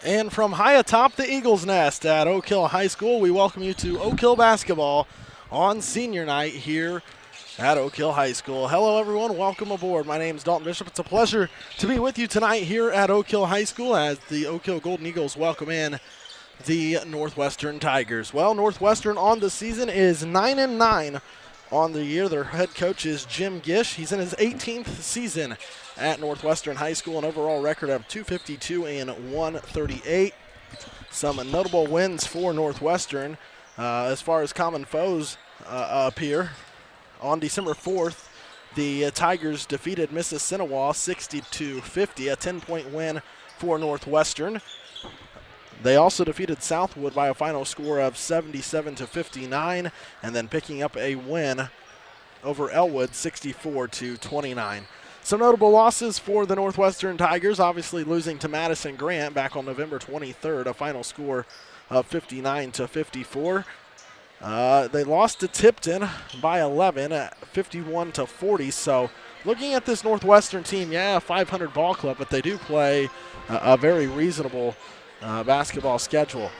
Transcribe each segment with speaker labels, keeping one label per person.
Speaker 1: And from high atop the Eagles Nest at Oak Hill High School, we welcome you to Oak Hill basketball on senior night here at Oak Hill High School. Hello, everyone. Welcome aboard. My name is Dalton Bishop. It's a pleasure to be with you tonight here at Oak Hill High School as the Oak Hill Golden Eagles welcome in the Northwestern Tigers. Well, Northwestern on the season is 9-9 on the year. Their head coach is Jim Gish. He's in his 18th season at Northwestern High School, an overall record of 252 and 138. Some notable wins for Northwestern as far as common foes appear. On December 4th, the Tigers defeated Mississinawa 60-50, a 10-point win for Northwestern. They also defeated Southwood by a final score of 77-59, and then picking up a win over Elwood 64-29. Some notable losses for the Northwestern Tigers, obviously losing to Madison Grant back on November 23rd, a final score of 59-54. They lost to Tipton by 11 at 51-40. So looking at this Northwestern team, yeah, 500 ball club, but they do play a very reasonable basketball schedule.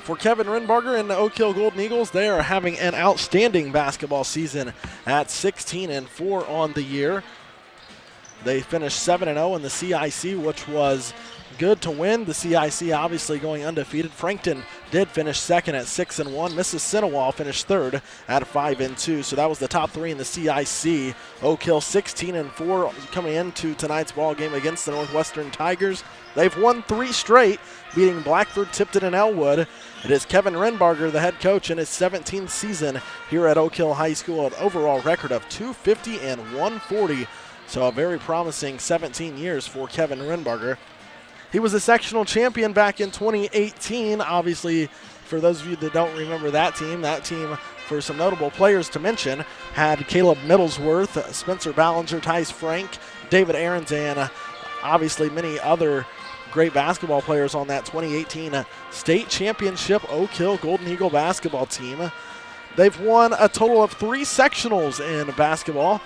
Speaker 1: For Kevin Renbarger and the Oak Hill Golden Eagles, they are having an outstanding basketball season at 16-4 on the year. They finished 7-0 in the CIC, which was good to win. The CIC obviously going undefeated. Frankton did finish second at 6-1. Mississinawa finished third at 5-2. So that was the top three in the CIC. Oak Hill 16-4 coming into tonight's ball game against the Northwestern Tigers. They've won 3 straight, beating Blackford, Tipton, and Elwood. It is Kevin Renbarger, the head coach, in his 17th season here at Oak Hill High School, an overall record of 250 and 140. So a very promising 17 years for Kevin Renbarger. He was a sectional champion back in 2018. Obviously, for those of you that don't remember that team, for some notable players to mention, had Caleb Middlesworth, Spencer Ballinger, Tice Frank, David Aarons, and obviously many other great basketball players on that 2018 state championship Oak Hill Golden Eagle basketball team. They've won a total of 3 sectionals in basketball.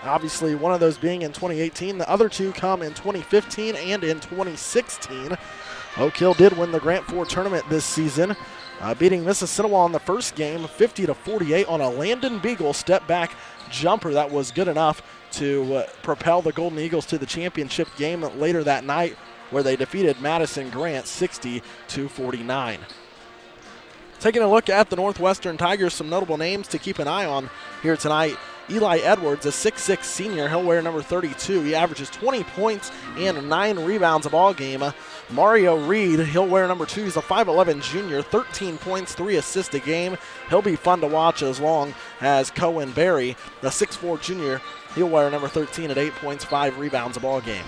Speaker 1: Obviously, one of those being in 2018. The other 2 come in 2015 and in 2016. Oak Hill did win the Grant 4 tournament this season, beating Mississinawa in the first game 50-48 on a Landon Beagle step-back jumper that was good enough to propel the Golden Eagles to the championship game later that night, where they defeated Madison Grant 60-49. Taking a look at the Northwestern Tigers, some notable names to keep an eye on here tonight. Eli Edwards, a 6'6 senior, he'll wear number 32. He averages 20 points and 9 rebounds a ball game. Mario Reed, he'll wear number 2. He's a 5'11 junior, 13 points, 3 assists a game. He'll be fun to watch as long as Cohen Berry, the 6'4 junior, he'll wear number 13 at 8 points, 5 rebounds a ball game.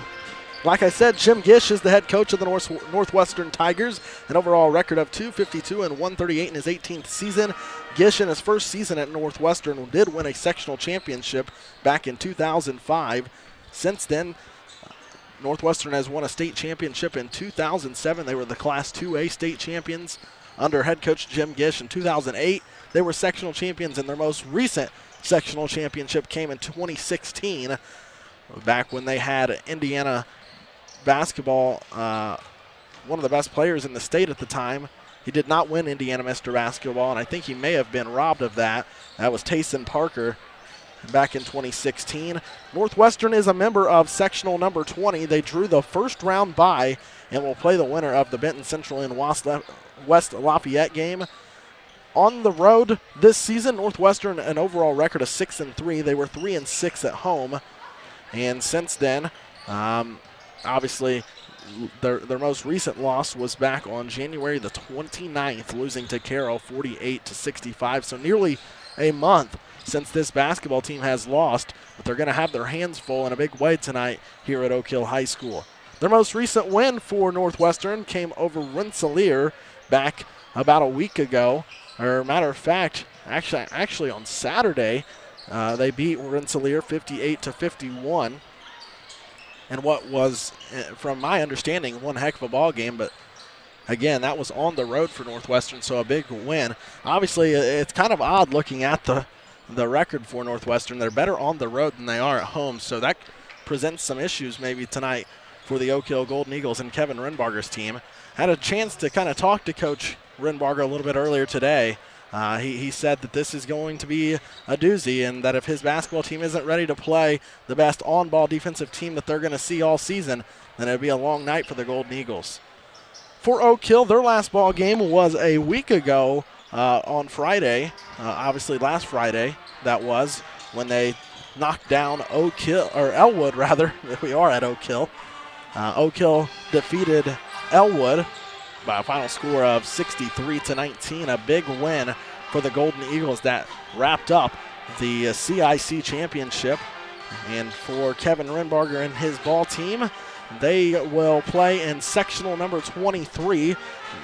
Speaker 1: Like I said, Jim Gish is the head coach of the Northwestern Tigers, an overall record of 252 and 138 in his 18th season. Gish, in his first season at Northwestern, did win a sectional championship back in 2005. Since then, Northwestern has won a state championship in 2007. They were the Class 2A state champions under head coach Jim Gish. In 2008, they were sectional champions, and their most recent sectional championship came in 2016, back when they had Indiana basketball, one of the best players in the state at the time. He did not win Indiana Mr. Basketball, and I think he may have been robbed of that. That was Tayson Parker back in 2016. Northwestern is a member of sectional number 20. They drew the first round bye and will play the winner of the Benton Central and West Lafayette game. On the road this season, Northwestern an overall record of 6-3. They were 3-6 at home, and since then, obviously, their most recent loss was back on January the 29th, losing to Carroll 48-65. So nearly a month since this basketball team has lost, but they're going to have their hands full in a big way tonight here at Oak Hill High School. Their most recent win for Northwestern came over Rensselaer back about a week ago. Or matter of fact, actually on Saturday, they beat Rensselaer 58-51. And what was, from my understanding, one heck of a ball game. But again, that was on the road for Northwestern, so a big win. Obviously, it's kind of odd looking at the record for Northwestern. They're better on the road than they are at home, so that presents some issues maybe tonight for the Oak Hill Golden Eagles and Kevin Renbarger's team. Had a chance to kind of talk to Coach Renbarger a little bit earlier today. He said that this is going to be a doozy and that if his basketball team isn't ready to play the best on-ball defensive team that they're going to see all season, then it'll be a long night for the Golden Eagles. For Oak Hill, their last ball game was a week ago on Friday, obviously last Friday that was, when they knocked down Elwood rather. We are at Oak Hill. Oak Hill defeated Elwood by a final score of 63-19, a big win for the Golden Eagles that wrapped up the CIC championship. And for Kevin Renbarger and his ball team, they will play in sectional number 23.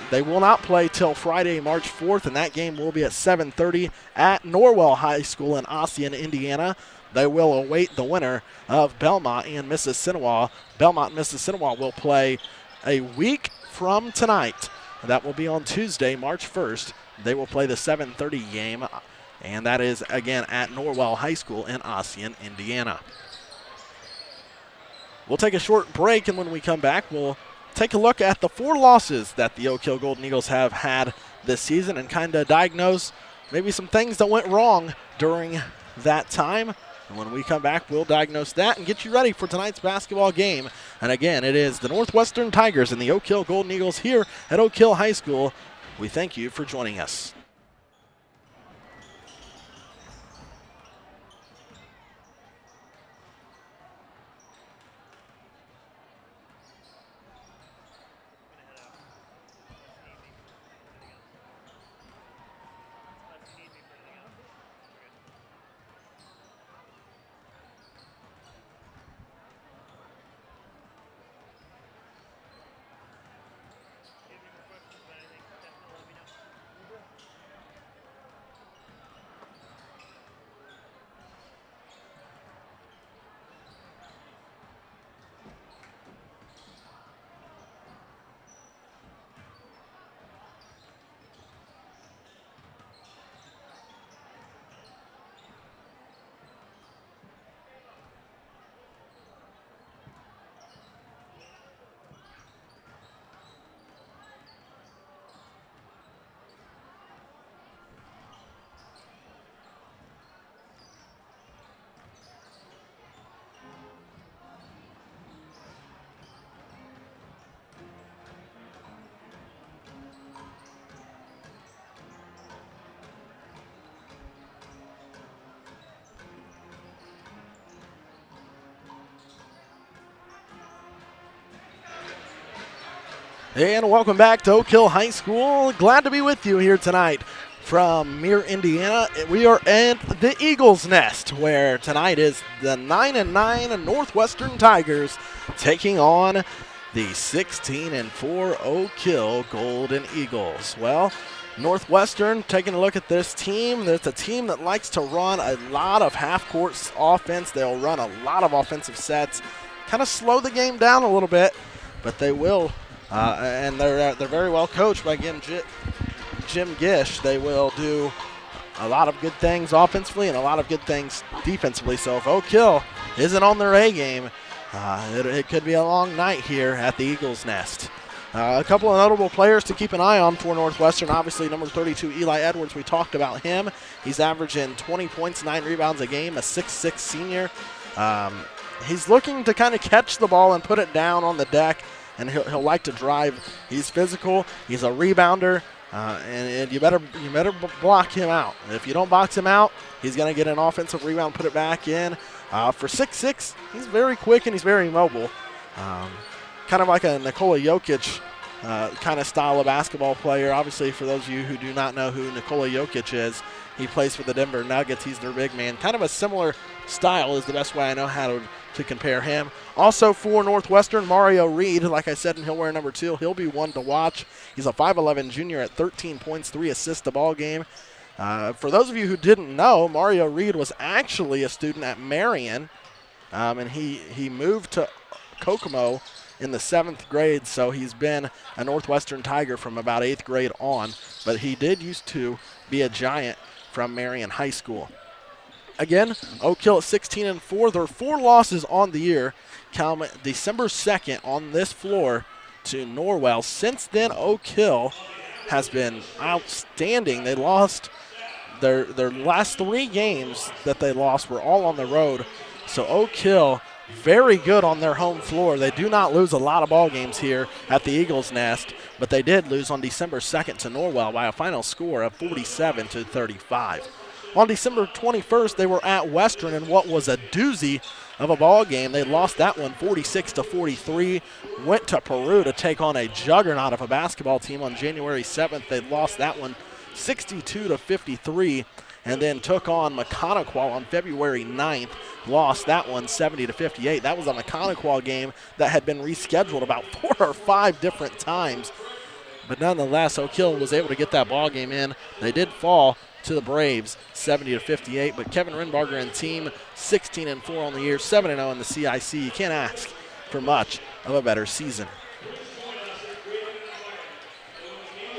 Speaker 1: They will not play till Friday, March 4th, and that game will be at 7:30 at Norwell High School in Ossian, Indiana. They will await the winner of Belmont and Mississinawa. Belmont and Mississinawa will play a week from tonight. That will be on Tuesday, March 1st. They will play the 7:30 game, and that is, again, at Norwell High School in Ossian, Indiana. We'll take a short break, and when we come back, we'll take a look at the 4 losses that the Oak Hill Golden Eagles have had this season and kind of diagnose maybe some things that went wrong during that time. And when we come back, we'll diagnose that and get you ready for tonight's basketball game. And again, it is the Northwestern Tigers and the Oak Hill Golden Eagles here at Oak Hill High School. We thank you for joining us. And welcome back to Oak Hill High School. Glad to be with you here tonight from Mere, Indiana. We are at the Eagles Nest, where tonight is the 9-9 Northwestern Tigers taking on the 16-4 Oak Hill Golden Eagles. Well, Northwestern, taking a look at this team, it's a team that likes to run a lot of half-court offense. They'll run a lot of offensive sets, kind of slow the game down a little bit, but they will. And they're very well coached by Jim Gish. They will do a lot of good things offensively and a lot of good things defensively. So if Oak Hill isn't on their A game, it could be a long night here at the Eagles Nest. A couple of notable players to keep an eye on for Northwestern. Obviously, number 32, Eli Edwards, we talked about him. He's averaging 20 points, 9 rebounds a game, a 6'6" senior. He's looking to kind of catch the ball and put it down on the deck, and he'll like to drive. He's physical. He's a rebounder, and you better block him out. If you don't box him out, he's going to get an offensive rebound, put it back in. For 6'6", he's very quick and he's very mobile. Kind of like a Nikola Jokic kind of style of basketball player. Obviously, for those of you who do not know who Nikola Jokic is, he plays for the Denver Nuggets. He's their big man. Kind of a similar style is the best way I know how to compare him. Also for Northwestern, Mario Reed, like I said, and he'll wear number 2. He'll be one to watch. He's a 5'11 junior at 13 points, 3 assists a ball game. For those of you who didn't know, Mario Reed was actually a student at Marion, and he moved to Kokomo in the 7th grade, so he's been a Northwestern Tiger from about 8th grade on, but he did used to be a Giant from Marion High School. Again, Oak Hill at 16-4. Their 4 losses on the year come December 2nd on this floor to Norwell. Since then, Oak Hill has been outstanding. They lost their last 3 games that they lost were all on the road. So Oak Hill very good on their home floor. They do not lose a lot of ball games here at the Eagles Nest, but they did lose on December 2nd to Norwell by a final score of 47-35. On December 21st, they were at Western in what was a doozy of a ball game. They lost that one 46-43. Went to Peru to take on a juggernaut of a basketball team on January 7th. They lost that one 62-53. And then took on Mechaniqual on February 9th, lost that one 70-58. That was a Mechaniqual game that had been rescheduled about 4 or 5 different times. But nonetheless, Oak Hill was able to get that ball game in. They did fall to the Braves 70-58, but Kevin Renbarger and team 16-4 on the year, 7-0 in the CIC. You can't ask for much of a better season.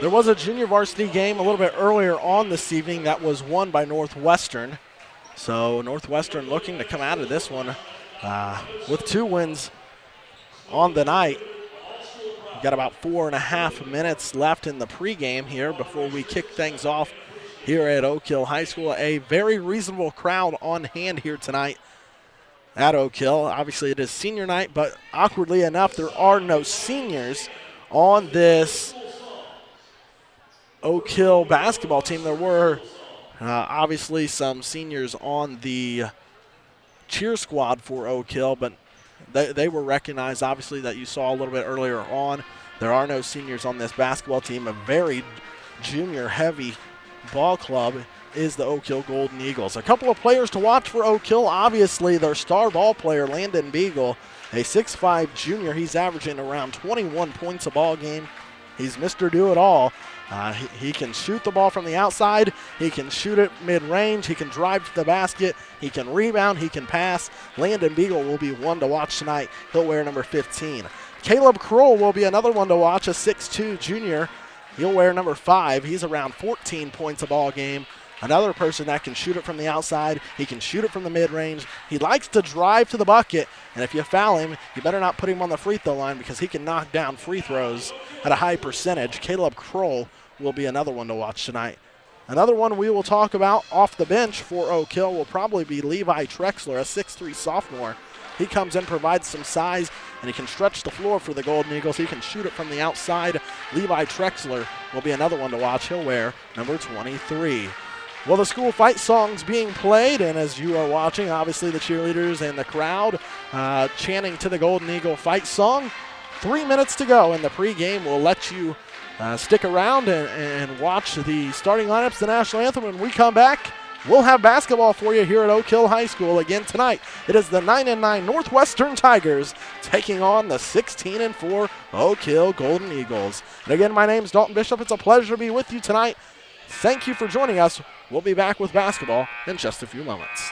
Speaker 1: There was a junior varsity game a little bit earlier on this evening that was won by Northwestern. So Northwestern looking to come out of this one with 2 wins on the night. We've got about 4.5 minutes left in the pregame here before we kick things off here at Oak Hill High School. A very reasonable crowd on hand here tonight at Oak Hill. Obviously it is senior night, but awkwardly enough, there are no seniors on this Oak Hill basketball team. There were obviously some seniors on the cheer squad for Oak Hill, but they were recognized, obviously, that you saw a little bit earlier on. There are no seniors on this basketball team. A very junior-heavy ball club is the Oak Hill Golden Eagles. A couple of players to watch for Oak Hill. Obviously, their star ball player, Landon Beagle, a 6'5 junior. He's averaging around 21 points a ball game. He's Mr. Do-It-All. He can shoot the ball from the outside. He can shoot it mid-range. He can drive to the basket. He can rebound. He can pass. Landon Beagle will be one to watch tonight. He'll wear number 15. Caleb Kroll will be another one to watch, a 6'2 junior. He'll wear number 5. He's around 14 points a ball game. Another person that can shoot it from the outside. He can shoot it from the mid-range. He likes to drive to the bucket, and if you foul him, you better not put him on the free throw line because he can knock down free throws at a high percentage. Caleb Kroll will be another one to watch tonight. Another one we will talk about off the bench for Oak Hill will probably be Levi Trexler, a 6'3 sophomore. He comes in, provides some size, and he can stretch the floor for the Golden Eagles. He can shoot it from the outside. Levi Trexler will be another one to watch. He'll wear number 23. Well, the school fight song's being played, and as you are watching, obviously the cheerleaders and the crowd chanting to the Golden Eagle fight song. 3 minutes to go in the pregame. We'll let you stick around and watch the starting lineups, the national anthem. When we come back, we'll have basketball for you here at Oak Hill High School. Again tonight, it is the 9-9 Northwestern Tigers taking on the 16-4 Oak Hill Golden Eagles. And again, my name's Dalton Bishop. It's a pleasure to be with you tonight. Thank you for joining us. We'll be back with basketball in just a few moments.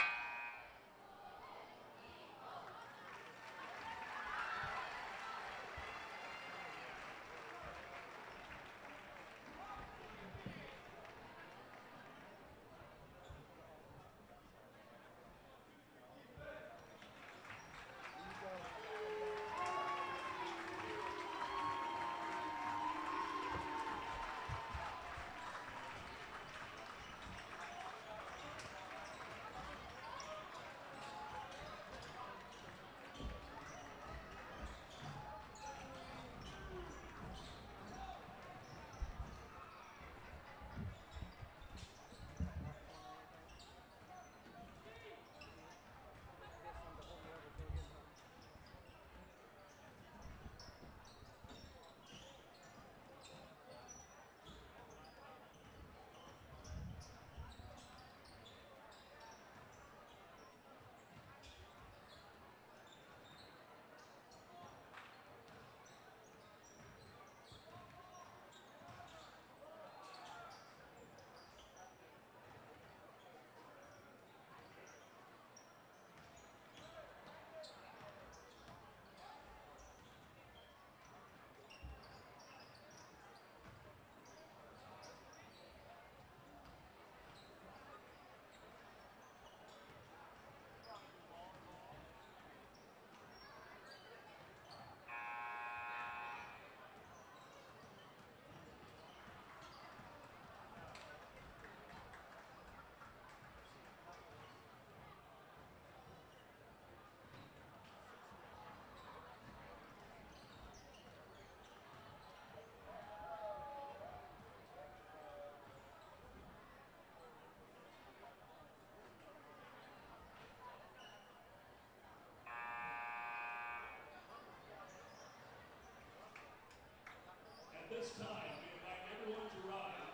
Speaker 2: this time, we invite everyone to rise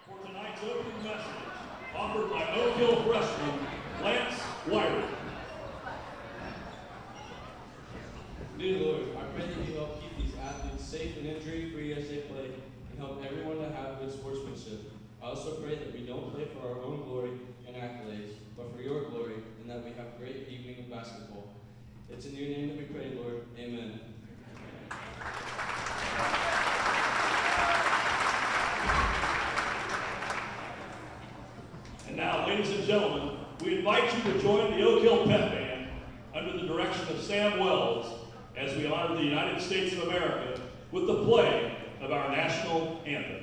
Speaker 2: for tonight's opening message offered by Oak Hill freshman Lance Wyrie.
Speaker 3: Dear Lord, I pray that you help keep these athletes safe and injury-free as they play and help everyone to have good sportsmanship. I also pray that we don't play for our own glory and accolades, but for your glory, and that we have a great evening of basketball. It's in your name that we pray, Lord. Amen.
Speaker 2: And now, ladies and gentlemen, we invite you to join the Oak Hill Pep Band under the direction of Sam Wells as we honor the United States of America with the play of our national anthem.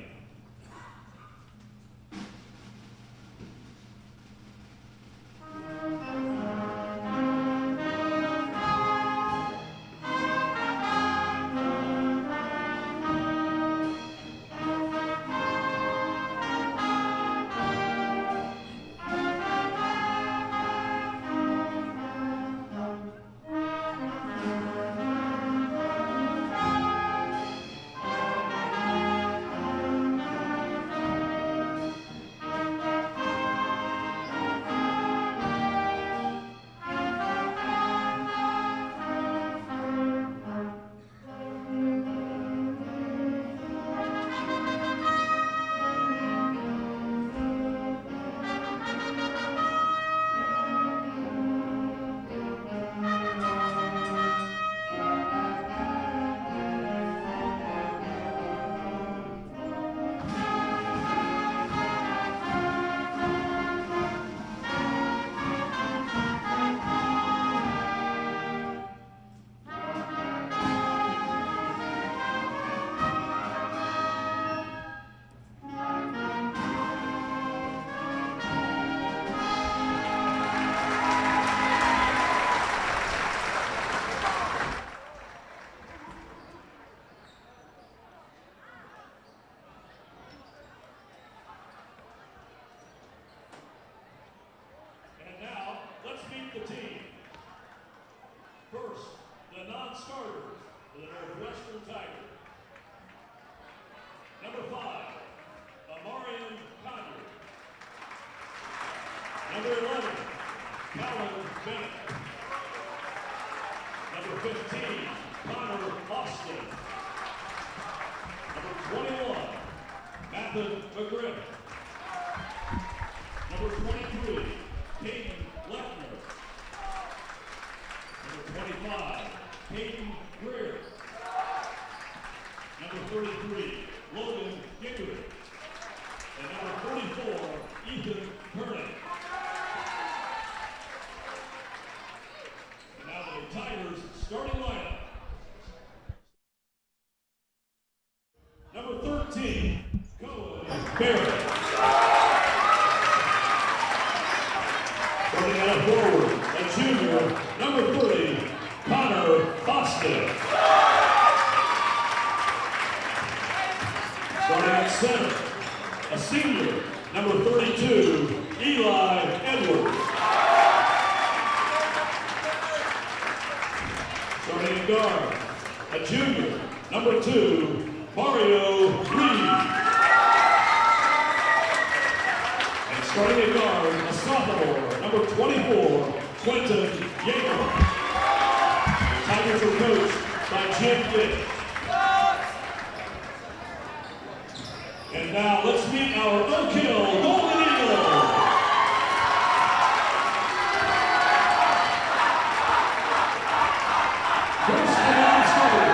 Speaker 2: The team. First, the non-starters for the Northwestern Tigers. Number 5, Amarian Conner. Number 11, Calvin Bennett. Number 15, Connor Austin. Number 21, Matthew McGriff. Number 23, Hayden Lechner. Number 25, Hayden Greer. Number 33, Logan Gingrich. And number 44, Ethan Kernan. And now the Tigers starting lineup. Number 13, Cohen Barrett. Starting out forward, a junior, number 30, Connor Boston. Starting at center, a senior, number 32, Eli Edwards. Starting at guard, a junior, number 2, Mario Reed. And starting at guard, a sophomore, number 24, Quentin Yeager. The Tigers are coached by Jim Dick. And now let's meet our Oak Hill Golden Eagles. First and starter,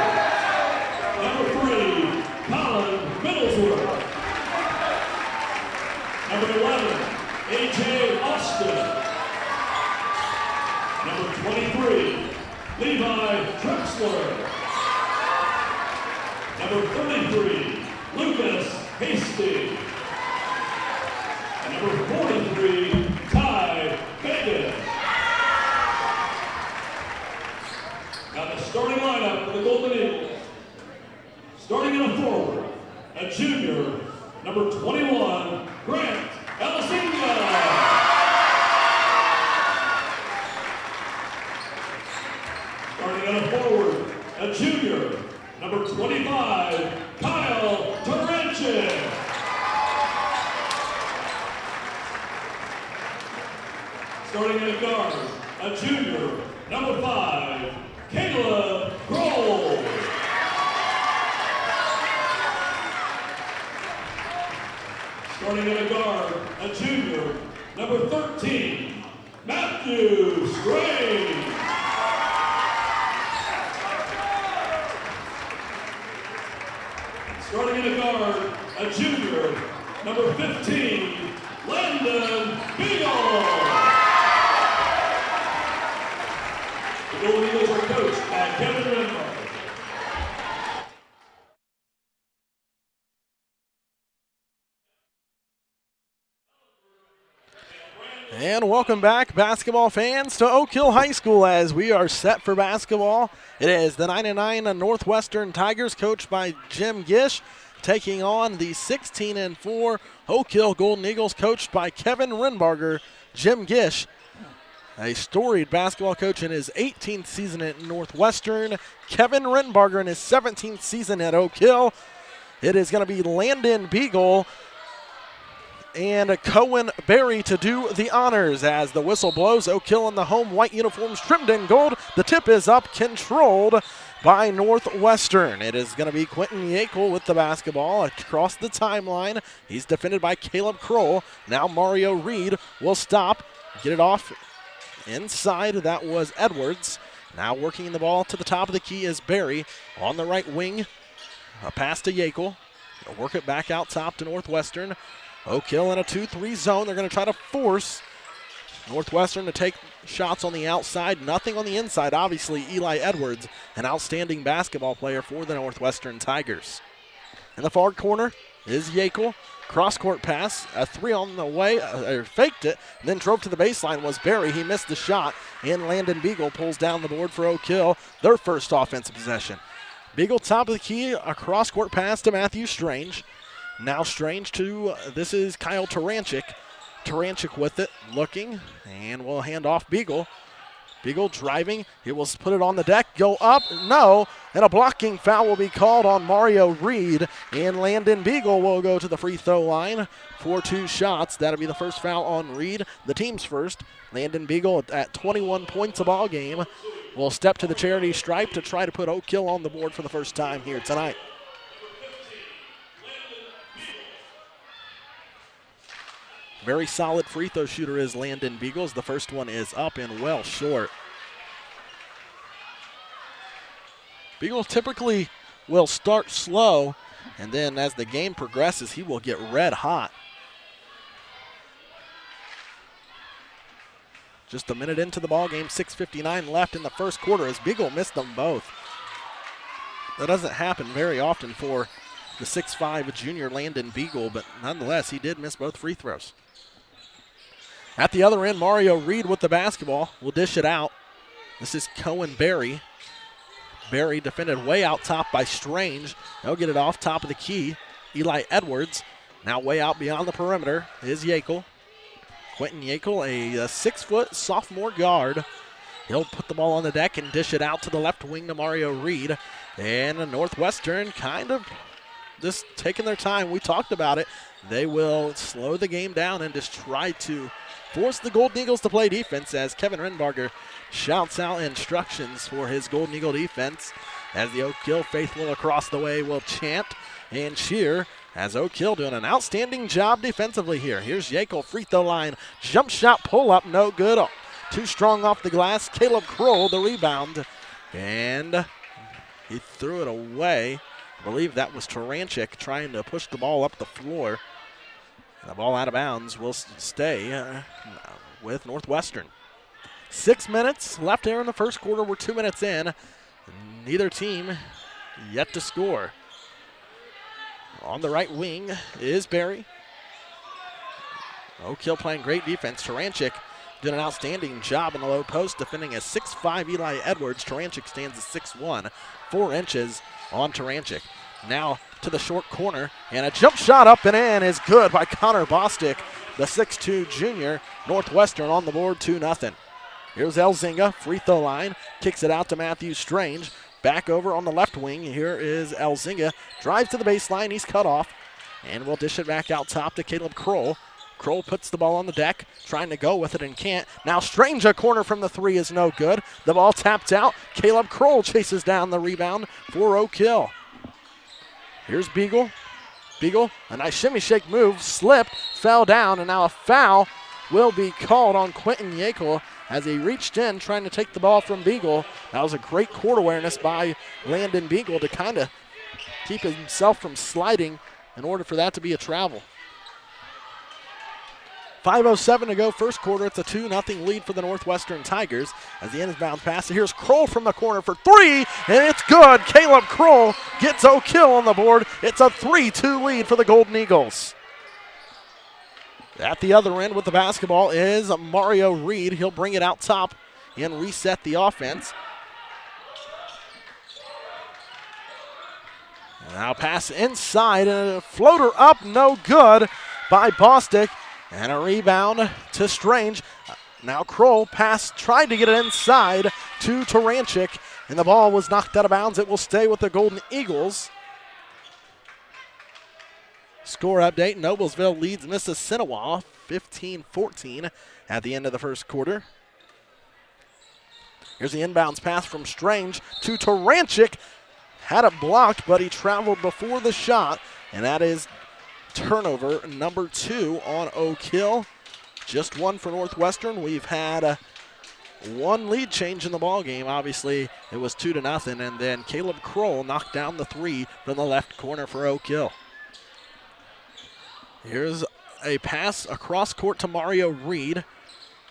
Speaker 2: number 3, Colin Middlesworth. Number 11, A.J. Austin. Number 23, Levi Drexler. Number 33, Lucas Hasty. And number 43, Ty Fagan. Now the starting lineup for the Golden Eagles. Starting in a forward, a junior, number 21, Grant Elasinga. Starting in a forward, a junior, number 25, Kyle Taranchik. Starting at guard, a junior, number 5, Caleb Kroll. Starting at guard, a junior, number 13, Matthew Strange. Starting at guard, a junior, number 15, Landon Beagle. The Golden Eagles are coached by Kevin Renmark.
Speaker 1: And welcome back, basketball fans, to Oak Hill High School as we are set for basketball. It is the 9-9 Northwestern Tigers, coached by Jim Gish, taking on the 16-4 Oak Hill Golden Eagles, coached by Kevin Renbarger. Jim Gish, a storied basketball coach in his 18th season at Northwestern. Kevin Renbarger in his 17th season at Oak Hill. It is going to be Landon Beagle and Cohen Berry to do the honors as the whistle blows. Oak Hill in the home white uniforms trimmed in gold. The tip is up, controlled by Northwestern. It is going to be Quentin Yackel with the basketball across the timeline. He's defended by Caleb Kroll. Now Mario Reed will stop, get it off inside. That was Edwards. Now working the ball to the top of the key is Berry on the right wing. A pass to Yackel. They'll work it back out top to Northwestern. Oak Hill in a 2-3 zone. They're going to try to force Northwestern to take shots on the outside. Nothing on the inside. Obviously, Eli Edwards, an outstanding basketball player for the Northwestern Tigers. In the far corner is Yackel. Cross-court pass, a 3 on the way, faked it, then drove to the baseline was Berry. He missed the shot, and Landon Beagle pulls down the board for Oak Hill, their first offensive possession. Beagle top of the key, a cross-court pass to Matthew Strange. Now Strange to, this is Kyle Taranchik. Taranchik with it, looking, and will hand off Beagle. Beagle driving, he will put it on the deck, go up, no, and a blocking foul will be called on Mario Reed, and Landon Beagle will go to the free throw line for 2 shots. That'll be the first foul on Reed, the team's first. Landon Beagle at 21 points a ball game will step to the charity stripe to try to put Oak Hill on the board for the first time here tonight. Very solid free throw shooter is Landon Beagles. The first one is up and well short. Beagle typically will start slow, and then as the game progresses, he will get red hot. Just a minute into the ball game, 6:59 left in the first quarter as Beagle missed them both. That doesn't happen very often for the 6'5" junior Landon Beagle, but nonetheless, he did miss both free throws. At the other end, Mario Reed with the basketball will dish it out. This is Cohen Berry. Berry defended way out top by Strange. They'll get it off top of the key. Eli Edwards now way out beyond the perimeter is Yackel. Quentin Yackel, a 6-foot sophomore guard. He'll put the ball on the deck and dish it out to the left wing to Mario Reed. And Northwestern kind of just taking their time. We talked about it. They will slow the game down and just try to force the Golden Eagles to play defense as Kevin Renbarger shouts out instructions for his Golden Eagle defense as the Oak Hill faithful across the way will chant and cheer as Oak Hill doing an outstanding job defensively here. Here's Yackel, free throw line, jump shot, pull up, no good. Too strong off the glass. Caleb Kroll, the rebound, and he threw it away. I believe that was Taranchik trying to push the ball up the floor. The ball out of bounds will stay with Northwestern. 6 minutes left here in the first quarter. We're 2 minutes in. Neither team yet to score. On the right wing is Berry. Oak Hill playing great defense. Taranchik doing an outstanding job in the low post, defending a 6'5" Eli Edwards. Taranchik stands at 6'1", 4 inches on Taranchik. Now to the short corner, and a jump shot up and in is good by Connor Bostic, the 6'2" junior. Northwestern on the board, 2-0. Here's Elzinga, free throw line, kicks it out to Matthew Strange. Back over on the left wing. Here is Elzinga. Drives to the baseline. He's cut off. And we'll dish it back out top to Caleb Kroll. Kroll puts the ball on the deck, trying to go with it and can't. Now Strange, a corner from the three is no good. The ball tapped out. Caleb Kroll chases down the rebound for Oak Hill. Here's Beagle. Beagle, a nice shimmy shake move, slipped, fell down, and now a foul will be called on Quentin Yackel as he reached in trying to take the ball from Beagle. That was a great court awareness by Landon Beagle to kind of keep himself from sliding in order for that to be a travel. 5:07 to go, first quarter. It's a 2-0 lead for the Northwestern Tigers as the inbound pass. Here's Kroll from the corner for three, and it's good. Caleb Kroll gets Oak Hill on the board. It's a 3-2 lead for the Golden Eagles. At the other end with the basketball is Mario Reed. He'll bring it out top and reset the offense. Now pass inside, and a floater up, no good by Bostic. And a rebound to Strange. Now Kroll pass, tried to get it inside to Taranchik, and the ball was knocked out of bounds. It will stay with the Golden Eagles. Score update, Noblesville leads Mississinawa 15-14 at the end of the first quarter. Here's the inbounds pass from Strange to Taranchik. Had it blocked, but he traveled before the shot, and that is turnover number 2 on Oak Hill. Just one for Northwestern. We've had one lead change in the ball game. Obviously, it was 2-0, and then Caleb Kroll knocked down the three from the left corner for Oak Hill. Here's a pass across court to Mario Reed,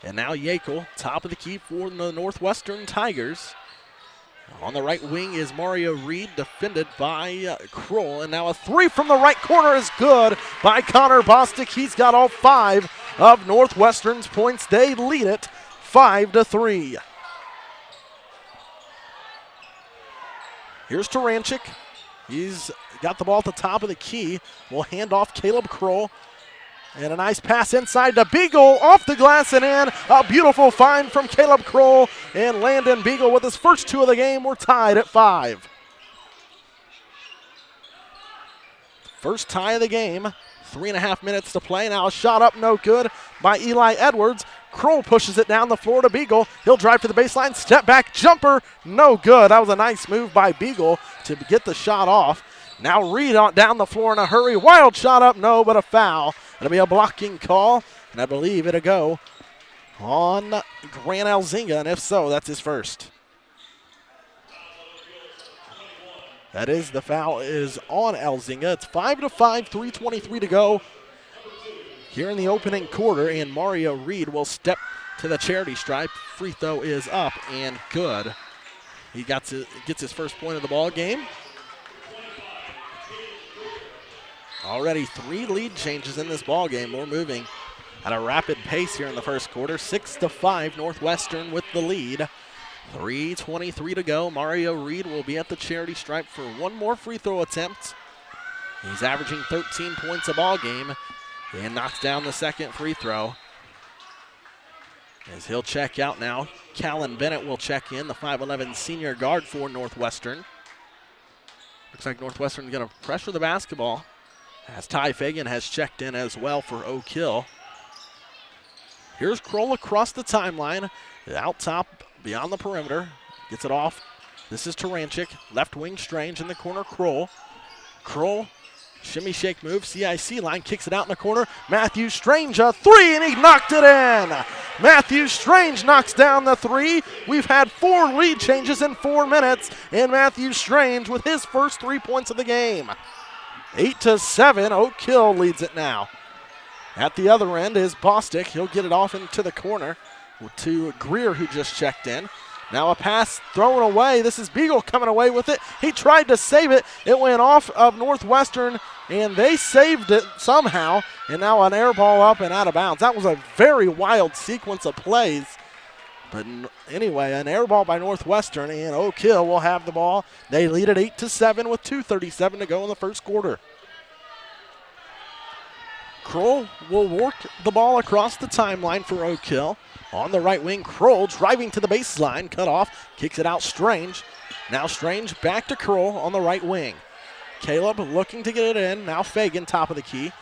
Speaker 1: and now Yackel, top of the key for the Northwestern Tigers. On the right wing is Mario Reed, defended by Kroll. And now a three from the right corner is good by Connor Bostic. He's got all 5 of Northwestern's points. They lead it 5-3. Here's Taranchik. He's got the ball at the top of the key. Will hand off Caleb Kroll. And a nice pass inside to Beagle, off the glass and in. A beautiful find from Caleb Kroll, and Landon Beagle with his first 2 of the game. We're tied at 5. First tie of the game. 3.5 minutes to play. Now a shot up, no good by Eli Edwards. Kroll pushes it down the floor to Beagle. He'll drive to the baseline, step back, jumper, no good. That was a nice move by Beagle to get the shot off. Now Reed down the floor in a hurry. Wild shot up, no, but a foul. It'll be a blocking call, and I believe it'll go on Grant Elzinga, and if so, that's his first. That is, the foul is on Elzinga. It's 5-5, 3:23 to go here in the opening quarter, and Mario Reed will step to the charity stripe. Free throw is up and good. He gets his first point of the ball game. Already 3 lead changes in this ball game. We're moving at a rapid pace here in the first quarter. 6-5, Northwestern with the lead. 3:23 to go. Mario Reed will be at the charity stripe for one more free throw attempt. He's averaging 13 points a ball game and knocks down the second free throw. As he'll check out now, Callan Bennett will check in, the 5'11 senior guard for Northwestern. Looks like Northwestern going to pressure the basketball, as Ty Fagan has checked in as well for Oak Hill. Here's Kroll across the timeline, out top, beyond the perimeter. Gets it off. This is Taranchik. Left wing Strange in the corner, Kroll. Kroll, shimmy shake move, CIC line, kicks it out in the corner. Matthew Strange, a three, and he knocked it in. Matthew Strange knocks down the three. We've had 4 lead changes in 4 minutes, and Matthew Strange with his first 3 points of the game. 8-7, Oak Hill leads it now. At the other end is Bostic. He'll get it off into the corner to Greer, who just checked in. Now a pass thrown away. This is Beagle coming away with it. He tried to save it. It went off of Northwestern, and they saved it somehow. And now an air ball up and out of bounds. That was a very wild sequence of plays. But anyway, an air ball by Northwestern, and Oak Hill will have the ball. They lead it 8-7 with 2:37 to go in the first quarter. Kroll will work the ball across the timeline for Oak Hill. On the right wing, Kroll driving to the baseline, cut off, kicks it out Strange. Now Strange back to Kroll on the right wing. Caleb looking to get it in. Now Fagan, top of the key.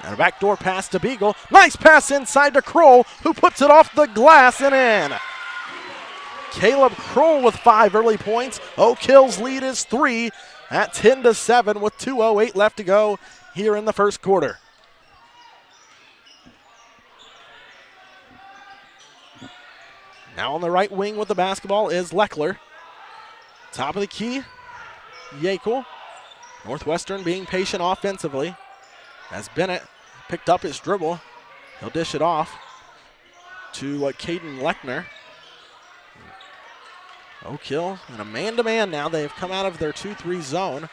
Speaker 1: And a backdoor pass to Beagle. Nice pass inside to Kroll, who puts it off the glass and in. Caleb Kroll with 5 early points. Oak Hill's lead is 3 at 10-7 with 2:08 left to go here in the first quarter. Now on the right wing with the basketball is Leckler. Top of the key, Yakel. Northwestern being patient offensively as Bennett picked up his dribble. He'll dish it off to Caden Lechner. Oak Hill in a man-to-man now. They've come out of their 2-3 zone.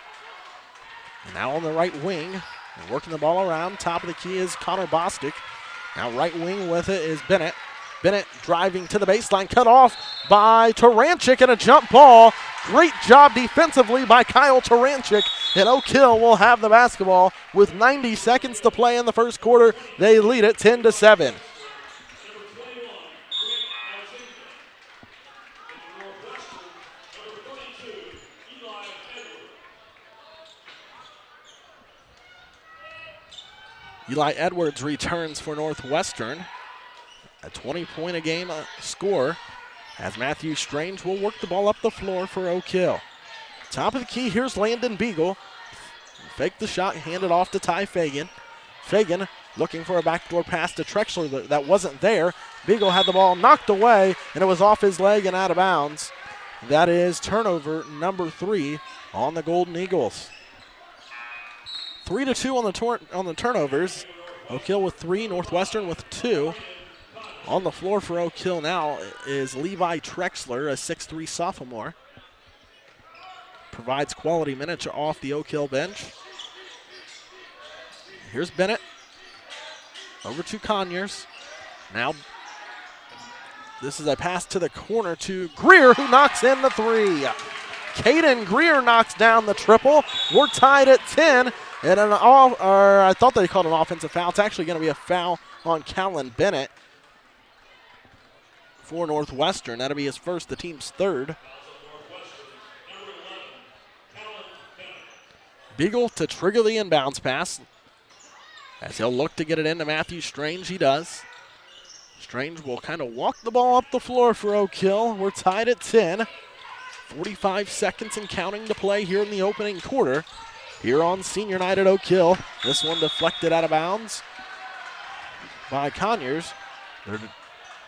Speaker 1: And now on the right wing, and working the ball around. Top of the key is Connor Bostic. Now right wing with it is Bennett. Bennett driving to the baseline, cut off by Taranchik, and a jump ball. Great job defensively by Kyle Taranchik, and Oak Hill will have the basketball with 90 seconds to play in the first quarter. They lead it 10-7. Eli Edwards returns for Northwestern. A 20-point-a-game score as Matthew Strange will work the ball up the floor for Oak Hill. Top of the key, here's Landon Beagle. Fake the shot, hand it off to Ty Fagan. Fagan looking for a backdoor pass to Trexler that wasn't there. Beagle had the ball knocked away, and it was off his leg and out of bounds. That is turnover number 3 on the Golden Eagles. 3-2 on the turnovers. Oak Hill with 3, Northwestern with 2. On the floor for Oak Hill now is Levi Trexler, a 6'3 sophomore. Provides quality minutes off the Oak Hill bench. Here's Bennett. Over to Conyers. Now this is a pass to the corner to Greer, who knocks in the 3. Caden Greer knocks down the triple. We're tied at 10. And I thought they called an offensive foul. It's actually going to be a foul on Callan Bennett for Northwestern. That'll be his first, the team's 3rd. Beagle to trigger the inbounds pass as he'll look to get it into Matthew Strange. He does. Strange will kind of walk the ball up the floor for Oak Hill. We're tied at 10. 45 seconds and counting to play here in the opening quarter. Here on senior night at Oak Hill. This one deflected out of bounds by Conyers.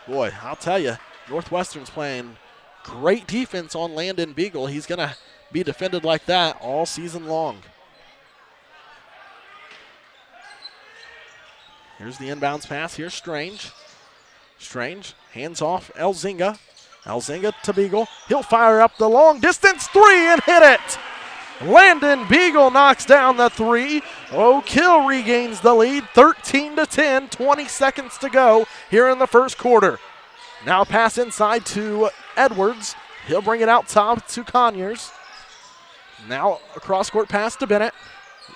Speaker 1: Boy, I'll tell you, Northwestern's playing great defense on Landon Beagle. He's going to be defended like that all season long. Here's the inbounds pass. Here's Strange. Strange hands off Elzinga. Elzinga to Beagle. He'll fire up the long distance 3 and hit it. Landon Beagle knocks down the 3. Oak Hill regains the lead, 13-10, 20 seconds to go here in the first quarter. Now pass inside to Edwards. He'll bring it out top to Conyers. Now a cross-court pass to Bennett.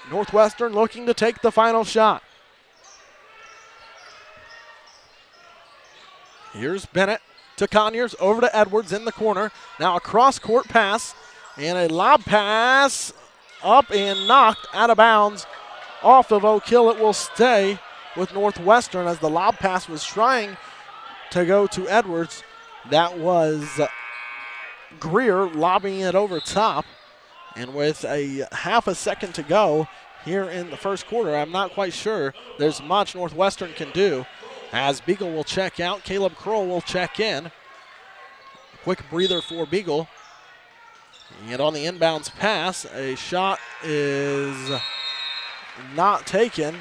Speaker 1: Northwestern looking to take the final shot. Here's Bennett to Conyers, over to Edwards in the corner. Now a cross-court pass. And a lob pass up and knocked out of bounds off of Oak Hill. It will stay with Northwestern as the lob pass was trying to go to Edwards. That was Greer lobbing it over top. And with a half a second to go here in the first quarter, I'm not quite sure there's much Northwestern can do as Beagle will check out. Caleb Kroll will check in. Quick breather for Beagle. And on the inbounds pass, a shot is not taken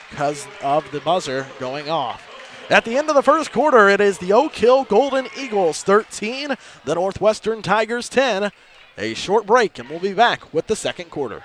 Speaker 1: because of the buzzer going off. At the end of the first quarter, it is the Oak Hill Golden Eagles 13, the Northwestern Tigers 10. A short break, and we'll be back with the second quarter.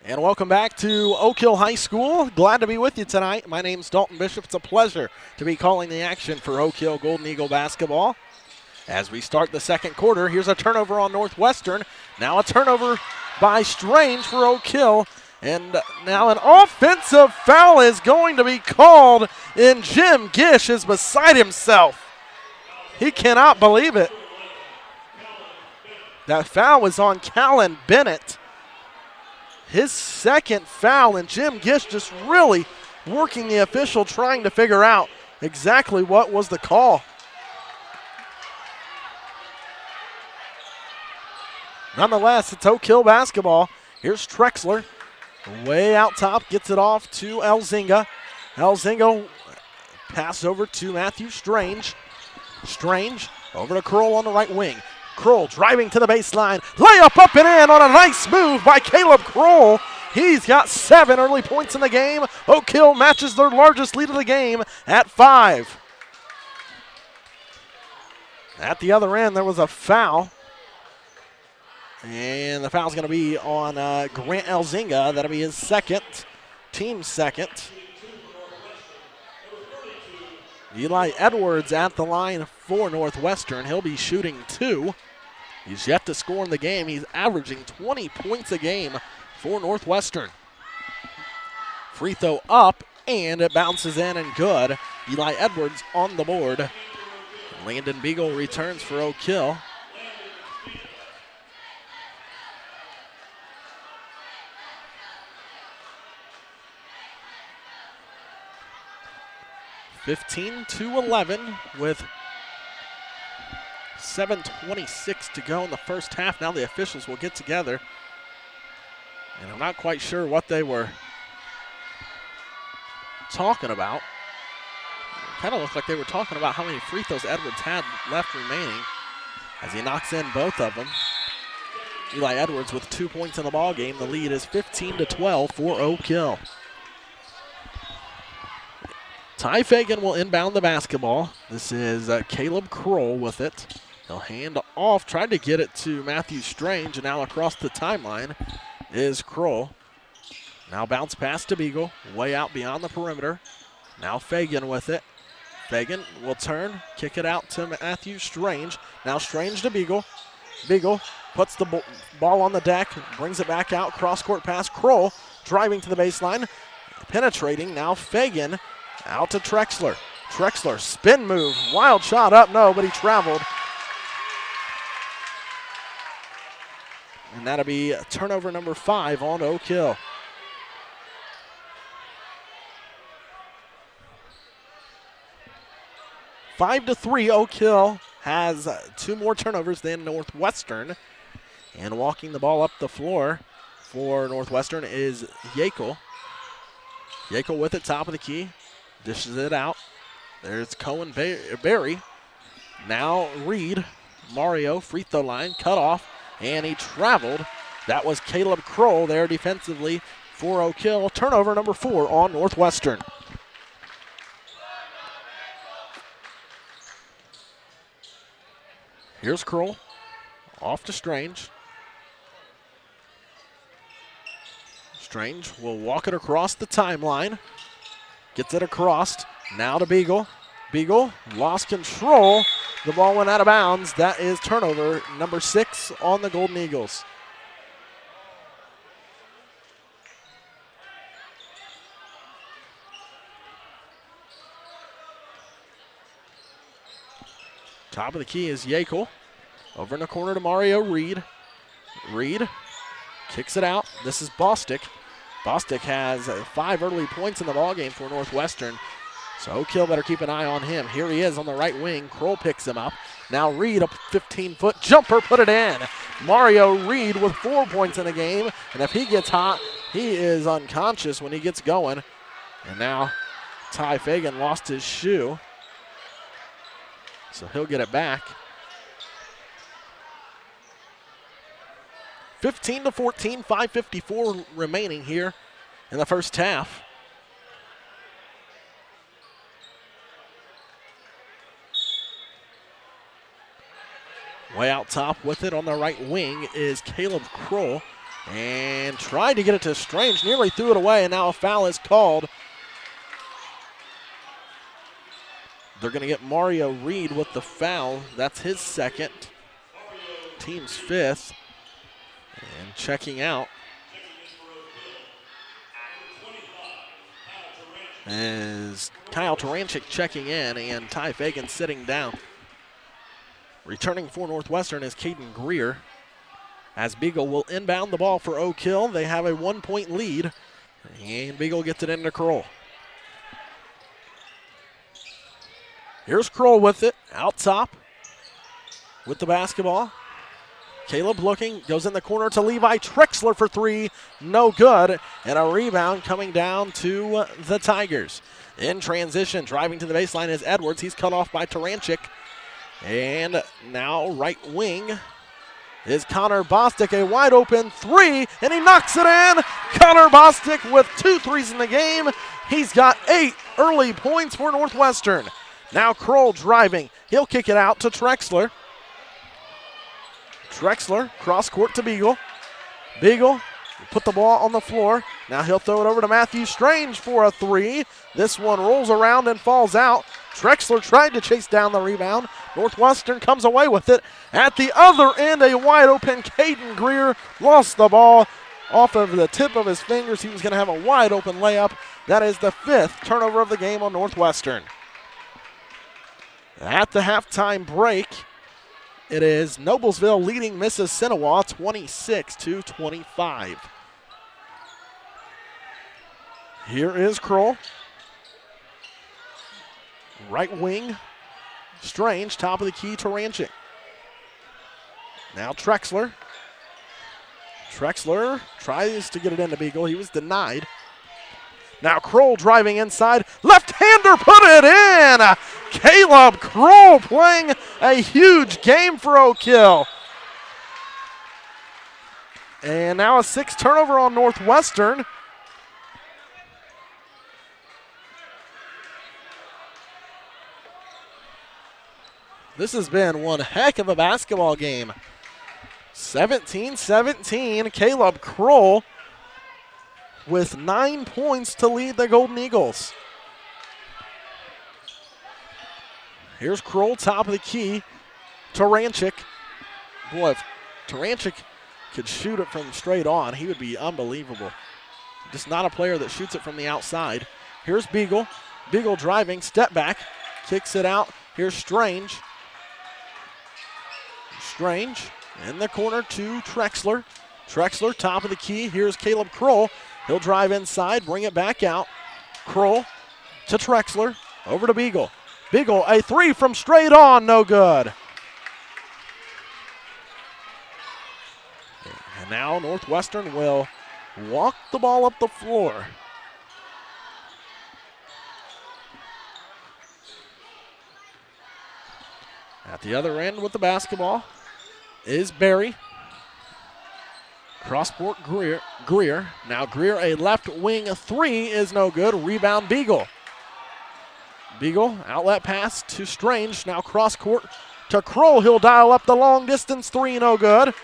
Speaker 1: And welcome back to Oak Hill High School. Glad to be with you tonight. My name's Dalton Bishop. It's a pleasure to be calling the action for Oak Hill Golden Eagle basketball. As we start the second quarter, here's a turnover on Northwestern. Now a turnover by Strange for Oak Hill. And now an offensive foul is going to be called, and Jim Gish is beside himself. He cannot believe it. That foul was on Callan Bennett. His second foul, and Jim Gish just really working the official, trying to figure out exactly what was the call. Nonetheless, it's Oak Hill basketball. Here's Trexler, way out top, gets it off to Elzinga. Elzinga pass over to Matthew Strange. Strange over to Kroll on the right wing. Kroll driving to the baseline. Layup up and in on a nice move by Caleb Kroll. He's got 7 early points in the game. Oak Hill matches their largest lead of the game at 5. At the other end, there was a foul. And the foul's going to be on Grant Elzinga. That'll be his second, team second. Eli Edwards at the line for Northwestern. He'll be shooting 2. He's yet to score in the game. He's averaging 20 points a game for Northwestern. Free throw up, and it bounces in and good. Eli Edwards on the board. Landon Beagle returns for Oak Hill. (15-11) with 7:26 to go in the first half. Now the officials will get together, and I'm not quite sure what they were talking about. Kind of looked like they were talking about how many free throws Edwards had left remaining as he knocks in both of them. Eli Edwards with 2 points in the ball game. The lead is 15-12 for Oak Hill. Ty Fagan will inbound the basketball. This is Caleb Kroll with it. He'll hand off, tried to get it to Matthew Strange, and now across the timeline is Kroll. Now bounce pass to Beagle, way out beyond the perimeter. Now Fagan with it. Fagan will turn, kick it out to Matthew Strange. Now Strange to Beagle. Beagle puts the ball on the deck, brings it back out, cross-court pass. Kroll driving to the baseline, penetrating. Now Fagan out to Trexler. Trexler, spin move, wild shot up, no, but he traveled. And that'll be turnover number 5 on Oak Hill. Five to 3, Oak Hill has 2 more turnovers than Northwestern. And walking the ball up the floor for Northwestern is Yackel. Yackel with it, top of the key. Dishes it out. There's Cohen Berry. Now Reed. Mario, free throw line, cut off, and he traveled. That was Caleb Kroll there defensively for Oak Hill. Turnover number 4 on Northwestern. Here's Kroll. Off to Strange. Strange will walk it across the timeline. Gets it across. Now to Beagle. Beagle lost control. The ball went out of bounds. That is turnover number 6 on the Golden Eagles. Top of the key is Yackel. Over in the corner to Mario Reed. Reed kicks it out. This is Bostic. Bostic has 5 early points in the ballgame for Northwestern. So Oak Hill better keep an eye on him. Here he is on the right wing. Kroll picks him up. Now Reed, a 15-foot jumper, put it in. Mario Reed with 4 points in the game. And if he gets hot, he is unconscious when he gets going. And now Ty Fagan lost his shoe. So he'll get it back. 15-14, 5:54 remaining here in the first half. Way out top with it on the right wing is Caleb Kroll. and tried to get it to Strange, nearly threw it away, and now a foul is called. They're going to get Mario Reed with the foul. That's his second, team's fifth. And checking out is Kyle Taranchik checking in, and Ty Fagan sitting down. Returning for Northwestern is Caden Greer, as Beagle will inbound the ball for Oak Hill. They have a 1-point lead, and Beagle gets it into Kroll. Here's Kroll with it, out top with the basketball. Caleb looking, goes in the corner to Levi Trexler for three, no good, and a rebound coming down to the Tigers. In transition, driving to the baseline is Edwards. He's cut off by Taranchik. And now right wing is Connor Bostic, a wide open three, and he knocks it in. Connor Bostic with 2 threes in the game. He's got 8 early points for Northwestern. Now Kroll driving. He'll kick it out to Trexler. Trexler, cross court to Beagle. Beagle put the ball on the floor. Now he'll throw it over to Matthew Strange for a three. This one rolls around and falls out. Trexler tried to chase down the rebound. Northwestern comes away with it. At the other end, a wide open Caden Greer lost the ball off of the tip of his fingers. He was going to have a wide open layup. That is the 5th turnover of the game on Northwestern. At the halftime break, it is Noblesville leading Mississinawa 26-25. Here is Kroll. Right wing, Strange, top of the key, Taranchik. Now Trexler. Trexler tries to get it into Beagle. He was denied. Now Kroll driving inside. Left-hander put it in. Caleb Kroll playing a huge game for Oak Hill. And now a 6th turnover on Northwestern. This has been one heck of a basketball game. 17-17, Caleb Kroll with 9 points to lead the Golden Eagles. Here's Kroll, top of the key. Taranchik. Boy, if Taranchik could shoot it from straight on, he would be unbelievable. Just not a player that shoots it from the outside. Here's Beagle. Beagle driving, step back, kicks it out. Here's Strange. Strange in the corner to Trexler. Trexler, top of the key. Here's Caleb Kroll. He'll drive inside, bring it back out. Kroll to Trexler, over to Beagle. Beagle, a three from straight on, no good. And now Northwestern will walk the ball up the floor. At the other end with the basketball is Barry. Cross-court Greer. Now Greer, a left wing three is no good. Rebound Beagle. Beagle, outlet pass to Strange. Now cross-court to Kroll. He'll dial up the long distance three, no good.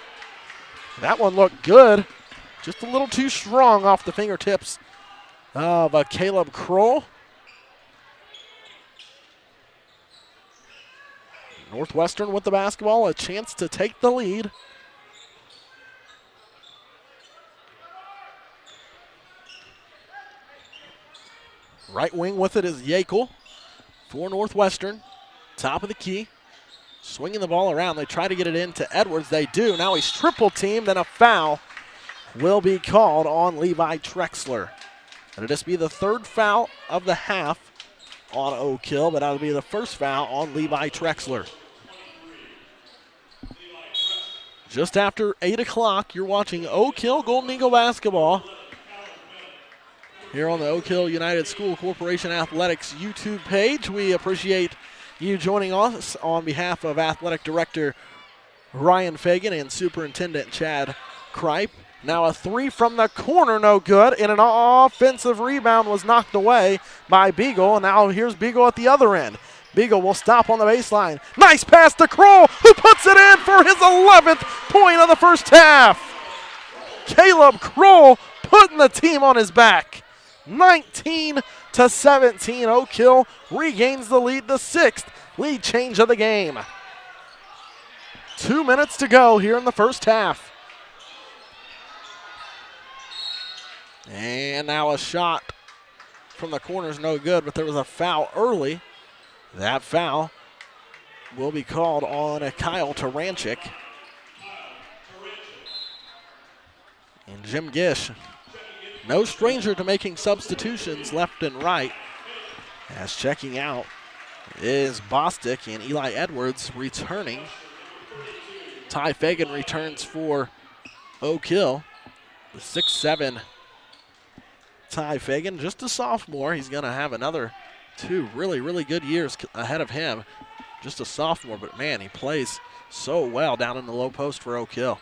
Speaker 1: That one looked good. Just a little too strong off the fingertips of Caleb Kroll. Northwestern with the basketball, a chance to take the lead. Right wing with it is Yakel for Northwestern. Top of the key. Swinging the ball around. They try to get it into Edwards. They do. Now he's triple teamed, and a foul will be called on Levi Trexler. It'll just be the 3rd foul of the half on Oak Hill, but that'll be the 1st foul on Levi Trexler. Just after 8 o'clock, you're watching Oak Hill Golden Eagle basketball here on the Oak Hill United School Corporation Athletics YouTube page. We appreciate you joining us on behalf of Athletic Director Ryan Fagan and Superintendent Chad Kripe. Now a three from the corner, no good, and an offensive rebound was knocked away by Beagle, and now here's Beagle at the other end. Beagle will stop on the baseline. Nice pass to Kroll, who puts it in for his 11th point of the first half. Caleb Kroll putting the team on his back. 19-17. Oak Hill regains the lead, the 6th lead change of the game. 2 minutes to go here in the first half. And now a shot from the corner is no good, but there was a foul early. That foul will be called on Kyle Taranchik. And Jim Gish, no stranger to making substitutions left and right, as checking out is Bostic and Eli Edwards returning. Ty Fagan returns for Oak Hill. The 6'7" Ty Fagan, just a sophomore. He's going to have another 2 really, really good years ahead of him. Just a sophomore, but man, he plays so well down in the low post for Oak Hill.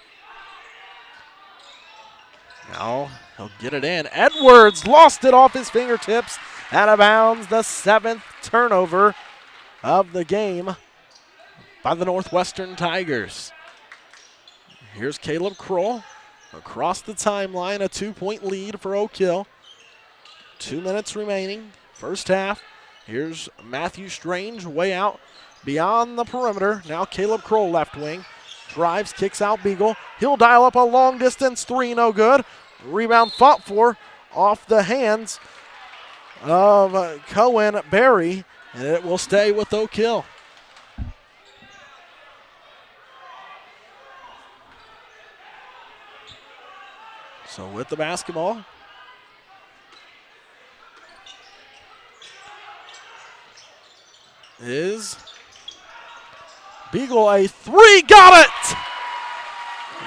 Speaker 1: Now he'll get it in. Edwards lost it off his fingertips. Out of bounds, the 7th turnover of the game by the Northwestern Tigers. Here's Caleb Kroll across the timeline, a 2-point lead for Oak Hill. 2 minutes remaining, first half. Here's Matthew Strange way out beyond the perimeter. Now Caleb Kroll left wing. Drives, kicks out Beagle. He'll dial up a long distance 3, no good. Rebound fought for off the hands of Cohen Berry, and it will stay with Oak Hill. So with the basketball, is Beagle, a 3, got it!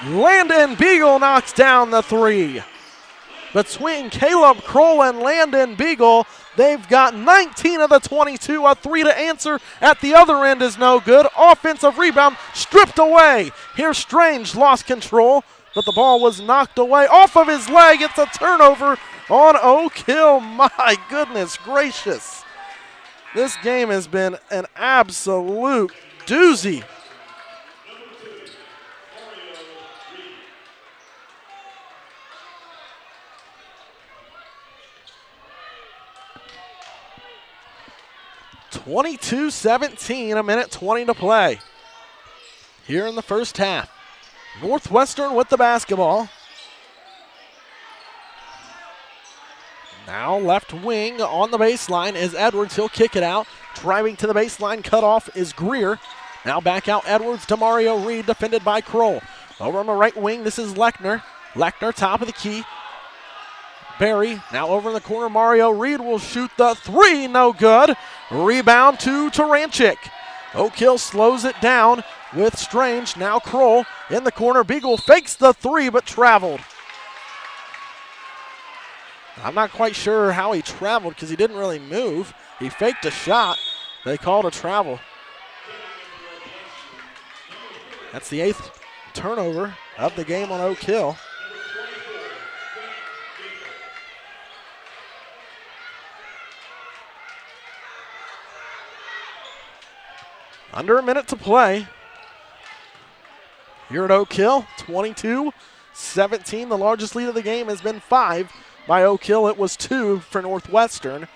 Speaker 1: Landon Beagle knocks down the 3. Between Caleb Kroll and Landon Beagle, they've got 19 of the 22. A 3 to answer at the other end is no good. Offensive rebound stripped away. Here's Strange, lost control, but the ball was knocked away off of his leg. It's a turnover on Oak Hill. My goodness gracious. This game has been an absolute doozy. (22-17), a minute 20 to play here in the first half. Northwestern with the basketball. Now left wing on the baseline is Edwards. He'll kick it out. Driving to the baseline, cut off is Greer. Now back out Edwards to Mario Reed, defended by Kroll. Over on the right wing, this is Lechner. Lechner, top of the key. Barry, now over in the corner, Mario Reed will shoot the 3, no good. Rebound to Taranchik. Oak Hill slows it down with Strange. Now Kroll in the corner. Beagle fakes the 3, but traveled. I'm not quite sure how he traveled because he didn't really move. He faked a shot. They called a travel. That's the 8th turnover of the game on Oak Hill. Under a minute to play here at Oak Hill. 22-17. The largest lead of the game has been 5 by Oak Hill. It was 2 for Northwestern.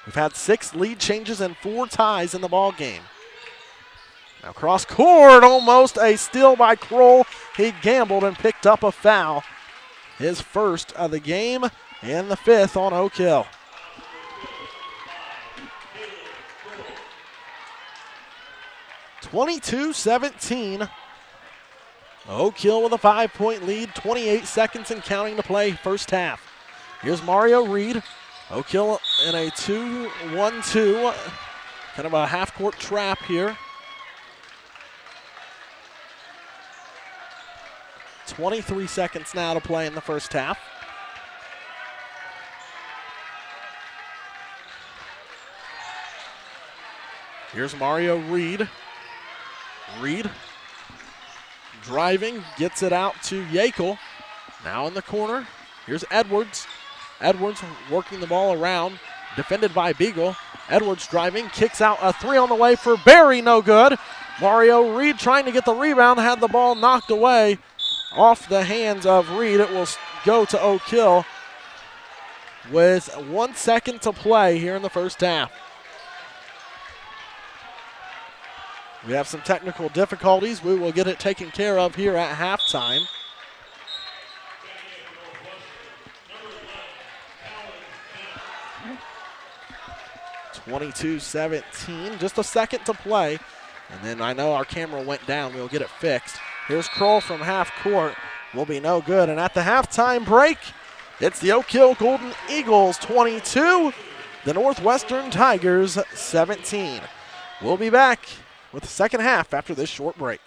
Speaker 1: We've had 6 lead changes and 4 ties in the ball game. Now cross court, almost a steal by Kroll. He gambled and picked up a foul. His first of the game and the 5th on Oak Hill. (22-17). Oak Hill with a 5-point lead, 28 seconds and counting to play first half. Here's Mario Reed. Oak Hill in a 2-1-2, kind of a half-court trap here. 23 seconds now to play in the first half. Here's Mario Reed. Reed driving, gets it out to Yackel. Now in the corner, here's Edwards. Edwards working the ball around, defended by Beagle. Edwards driving, kicks out a 3 on the way for Barry, no good. Mario Reed trying to get the rebound, had the ball knocked away off the hands of Reed. It will go to Oak Hill with 1 second to play here in the first half. We have some technical difficulties. We will get it taken care of here at halftime. 22-17, just a second to play. And then I know our camera went down. We'll get it fixed. Here's Kroll from half court. Will be no good. And at the halftime break, it's the Oak Hill Golden Eagles 22, the Northwestern Tigers 17. We'll be back with the second half after this short break.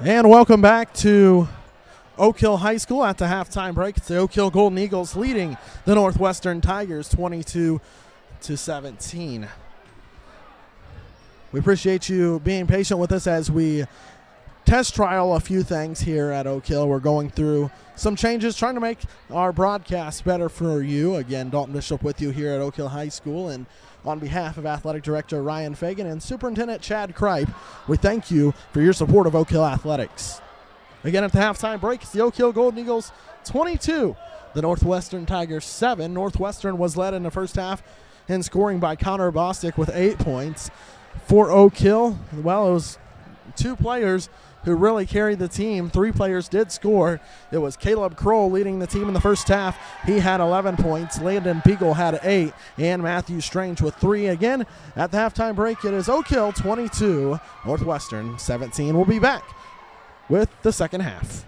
Speaker 1: And welcome back to Oak Hill High School at the halftime break. It's the Oak Hill Golden Eagles leading the Northwestern Tigers 22-17. We appreciate you being patient with us as we test trial a few things here at Oak Hill. We're going through some changes, trying to make our broadcast better for you. Again, Dalton Bishop with you here at Oak Hill High School, and on behalf of Athletic Director Ryan Fagan and Superintendent Chad Kripe, we thank you for your support of Oak Hill Athletics. Again, at the halftime break, it's the Oak Hill Golden Eagles 22, the Northwestern Tigers 7. Northwestern was led in the first half in scoring by Connor Bostic with 8 points. For Oak Hill, well, it was 2 players who really carried the team. 3 players did score. It was Caleb Kroll leading the team in the first half. He had 11 points. Landon Beagle had 8, and Matthew Strange with 3. Again, at the halftime break, it is Oak Hill 22, Northwestern 17. We'll be back with the second half.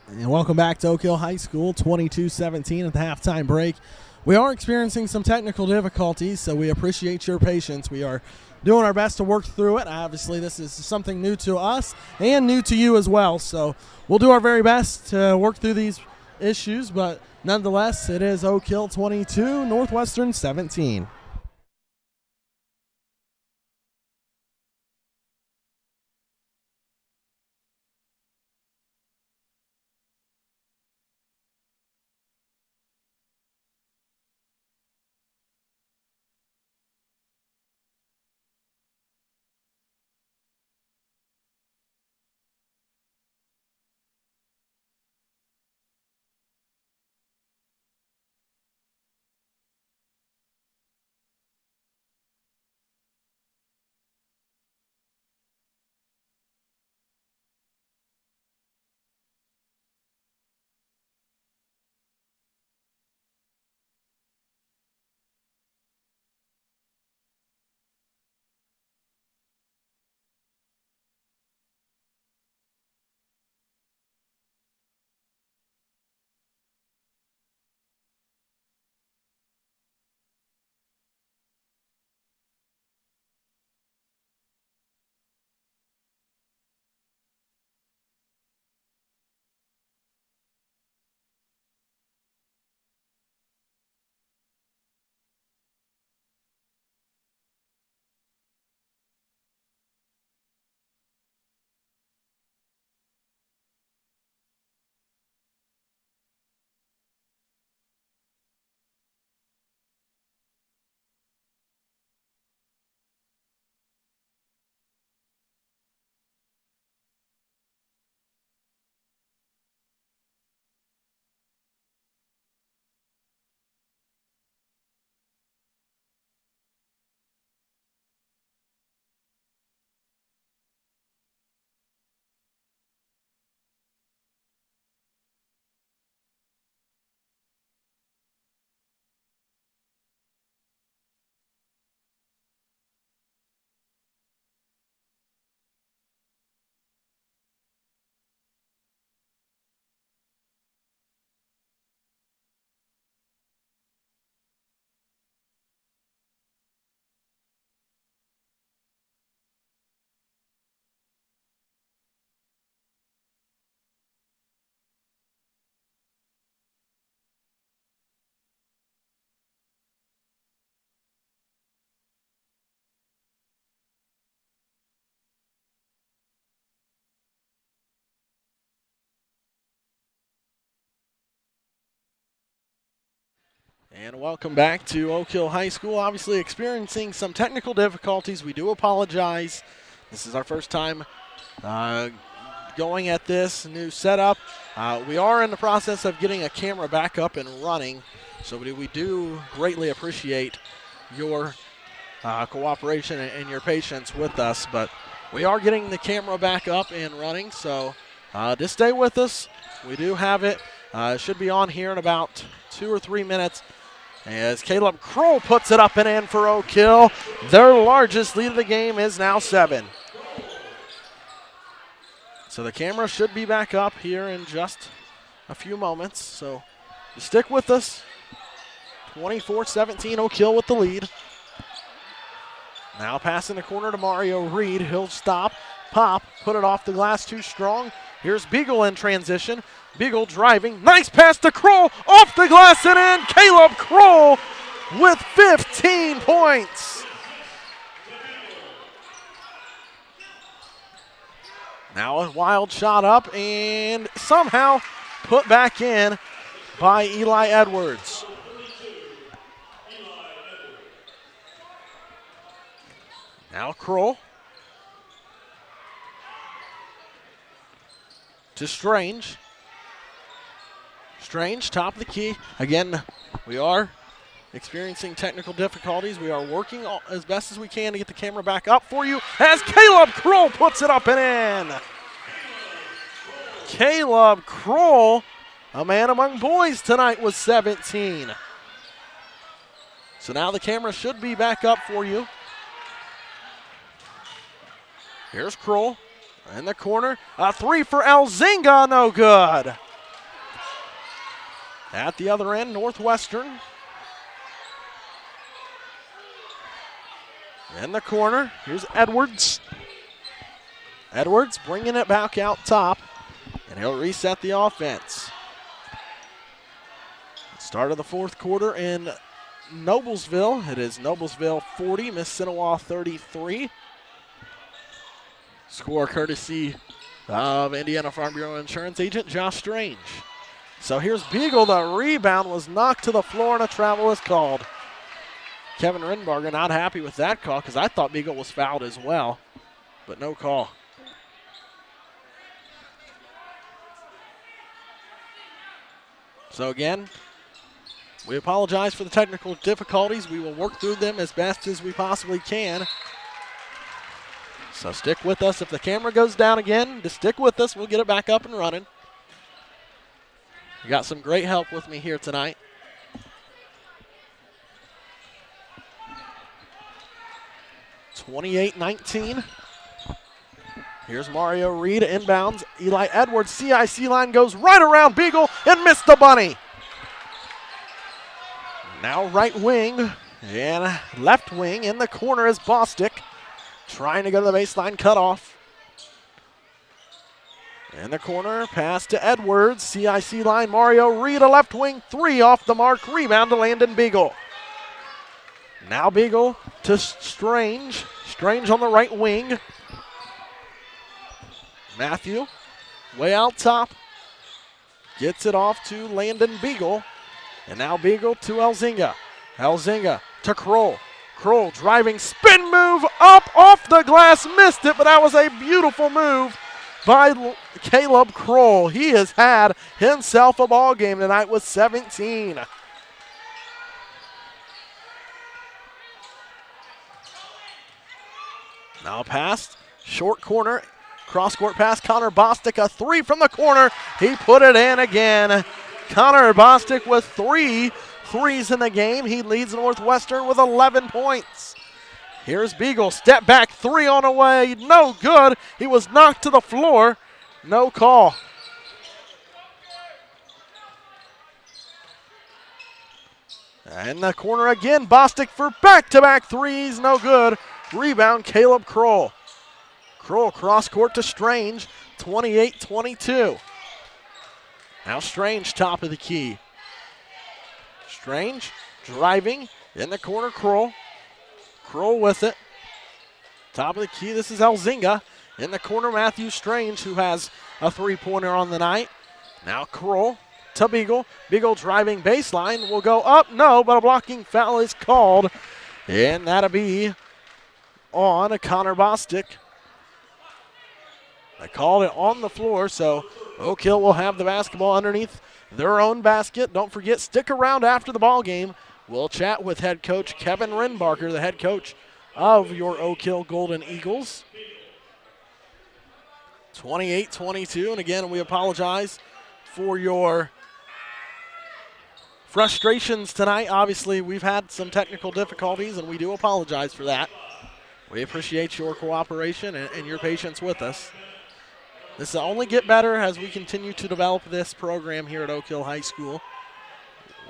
Speaker 1: And welcome back to Oak Hill High School, 22-17 at the halftime break. We are experiencing some technical difficulties, so we appreciate your patience. We are doing our best to work through it. Obviously, this is something new to us and new to you as well, so we'll do our very best to work through these issues, but nonetheless, it is Oak Hill 22, Northwestern 17. And welcome back to Oak Hill High School. Obviously experiencing some technical difficulties. We do apologize. This is our first time going at this new setup. We are in the process of getting a camera back up and running, so we do greatly appreciate your cooperation and your patience with us. But we are getting the camera back up and running, so just stay with us. We do have it. It should be on here in about 2 or 3 minutes. As Caleb Kroll puts it up and in for Oak Hill. Their largest lead of the game is now 7. So the camera should be back up here in just a few moments. So stick with us. 24-17, Oak Hill with the lead. Now passing the corner to Mario Reed. He'll stop, pop, put it off the glass too strong. Here's Beagle in transition. Beagle driving. Nice pass to Kroll. Off the glass and in. Caleb Kroll with 15 points. Now a wild shot up and somehow put back in by Eli Edwards. Now Kroll to Strange. Strange, top of the key. Again, we are experiencing technical difficulties. We are working as best as we can to get the camera back up for you as Caleb Kroll puts it up and in. Caleb Kroll, a man among boys tonight, was 17. So now the camera should be back up for you. Here's Kroll in the corner. A 3 for Elzinga, no good. At the other end, Northwestern. In the corner, here's Edwards. Edwards bringing it back out top, and he'll reset the offense. Start of the fourth quarter in Noblesville. It is Noblesville 40, Mississinewa 33. Score courtesy of Indiana Farm Bureau Insurance agent Josh Strange. So here's Beagle. The rebound was knocked to the floor and a travel is called. Kevin Rinbarger not happy with that call because I thought Beagle was fouled as well, but no call. So again, we apologize for the technical difficulties. We will work through them as best as we possibly can. So stick with us. If the camera goes down again, just stick with us. We'll get it back up and running. You got some great help with me here tonight. (28-19). Here's Mario Reed inbounds. Eli Edwards, CIC line goes right around Beagle and missed the bunny. Now right wing and left wing. In the corner is Bostic. Trying to go to the baseline, cut off. In the corner, pass to Edwards. CIC line, Mario Reed, a left wing 3 off the mark. Rebound to Landon Beagle. Now Beagle to Strange. Strange on the right wing. Matthew, way out top. Gets it off to Landon Beagle. And now Beagle to Elzinga. Elzinga to Kroll. Kroll driving spin move up off the glass. Missed it, but that was a beautiful move by Caleb Kroll. He has had himself a ball game tonight with 17. Now pass, short corner, cross-court pass, Connor Bostic, a 3 from the corner. He put it in again. Connor Bostic with 3 threes in the game. He leads Northwestern with 11 points. Here's Beagle, step back 3 on the way, no good. He was knocked to the floor, no call. In the corner again, Bostic for back-to-back threes, no good. Rebound, Caleb Kroll. Kroll cross-court to Strange, 28-22. Now Strange, top of the key. Strange driving, in the corner, Kroll. Kroll with it. Top of the key, this is Elzinga. In the corner, Matthew Strange, who has a 3-pointer on the night. Now Kroll to Beagle. Beagle driving baseline will go up. No, but a blocking foul is called. And that'll be on Connor Bostic. They called it on the floor, so Oak Hill will have the basketball underneath their own basket. Don't forget, stick around after the ball game. We'll chat with head coach Kevin Renbarker, the head coach of your Oak Hill Golden Eagles. 28-22, and again, we apologize for your frustrations tonight. Obviously, we've had some technical difficulties, and we do apologize for that. We appreciate your cooperation and your patience with us. This will only get better as we continue to develop this program here at Oak Hill High School.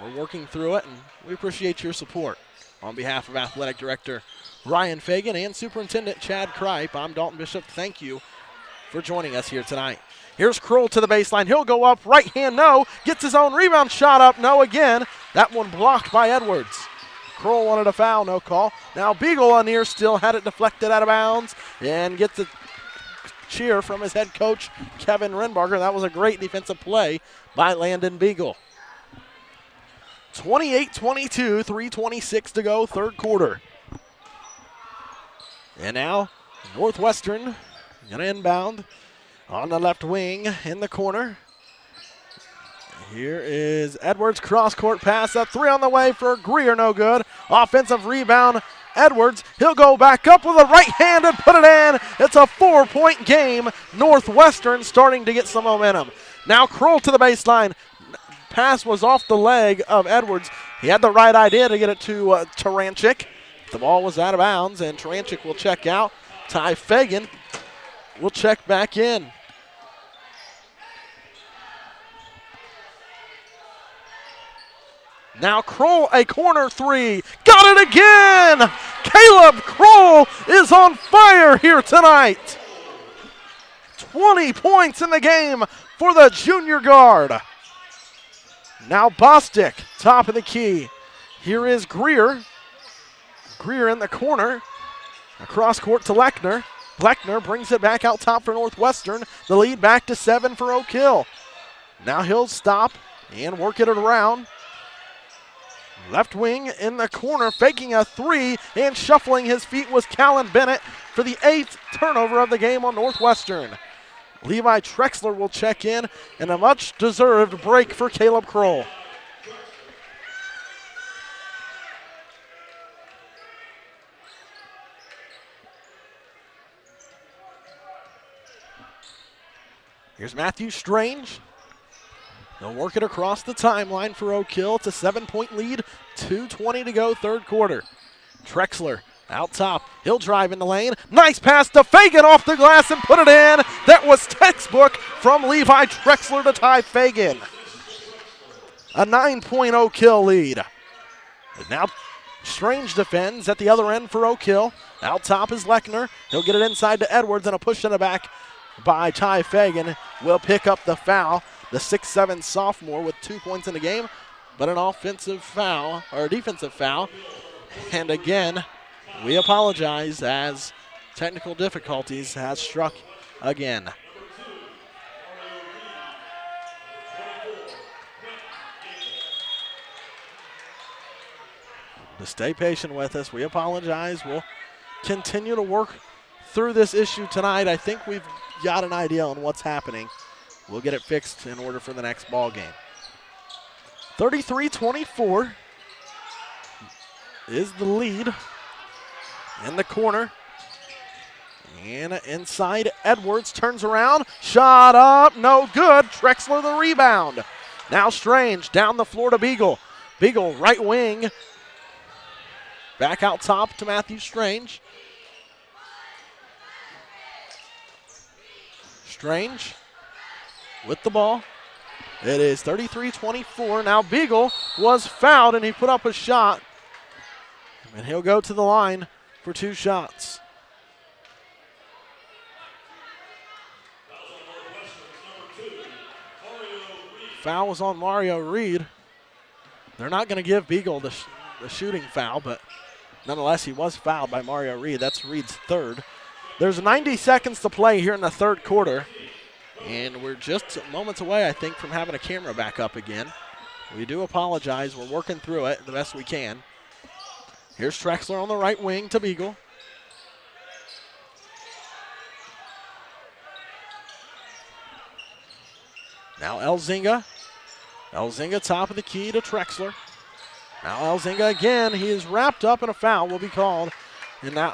Speaker 1: We're working through it, and we appreciate your support. On behalf of Athletic Director Ryan Fagan and Superintendent Chad Kripe, I'm Dalton Bishop. Thank you for joining us here tonight. Here's Kroll to the baseline. He'll go up, right hand, no. Gets his own rebound shot up, no again. That one blocked by Edwards. Kroll wanted a foul, no call. Now Beagle on here still had it deflected out of bounds and gets a cheer from his head coach, Kevin Renbarker. That was a great defensive play by Landon Beagle. 28-22, 3:26 to go, third quarter. And now Northwestern going to inbound on the left wing in the corner. Here is Edwards, cross-court pass, a three on the way for Greer, no good. Offensive rebound, Edwards. He'll go back up with a right hand and put it in. It's a 4-point game. Northwestern starting to get some momentum. Now Kroll to the baseline. Pass was off the leg of Edwards. He had the right idea to get it to Taranchik. The ball was out of bounds, and Taranchik will check out. Ty Fagan will check back in. Now Kroll, a corner three. Got it again! Caleb Kroll is on fire here tonight. 20 points in the game for the junior guard. Now Bostic, top of the key. Here is Greer. Greer in the corner. Across court to Lechner. Lechner brings it back out top for Northwestern. The lead back to 7 for Oak Hill. Now he'll stop and work it around. Left wing in the corner, faking a three and shuffling his feet was Callan Bennett for the 8th turnover of the game on Northwestern. Levi Trexler will check in, and a much-deserved break for Caleb Kroll. Here's Matthew Strange. They'll work it across the timeline for Oak Hill. It's a 7-point lead, 2:20 to go, third quarter. Trexler out top. He'll drive in the lane. Nice pass to Fagan off the glass and put it in. That was textbook from Levi Trexler to Ty Fagan. A 9-point Oak Hill lead. And now Strange defends at the other end for Oak Hill. Out top is Lechner. He'll get it inside to Edwards, and a push in the back by Ty Fagan will pick up the foul. The 6'7" sophomore with 2 points in the game, but an offensive foul, or a defensive foul. And again, we apologize as technical difficulties has struck again. To stay patient with us, we apologize. We'll continue to work through this issue tonight. I think we've got an idea on what's happening. We'll get it fixed in order for the next ball game. 33-24 is the lead in the corner. And inside, Edwards turns around. Shot up, no good. Trexler the rebound. Now Strange down the floor to Beagle. Beagle right wing. Back out top to Matthew Strange. Strange with the ball. It is 33-24. Now Beagle was fouled and he put up a shot. And he'll go to the line for 2 shots. Foul was on Mario Reed. They're not going to give Beagle the shooting foul, but nonetheless he was fouled by Mario Reed. That's Reed's 3rd. There's 90 seconds to play here in the third quarter. And we're just moments away, I think, from having a camera back up again. We do apologize. We're working through it the best we can. Here's Trexler on the right wing to Beagle. Now Elzinga. Elzinga top of the key to Trexler. Now Elzinga again. He is wrapped up in a foul. Will be called. And now,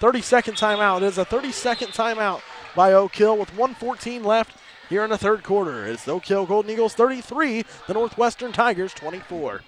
Speaker 1: 30-second timeout. It is a 30-second timeout by Oak Hill with 1:14 left here in the third quarter. It's the Oak Hill Golden Eagles 33, the Northwestern Tigers 24.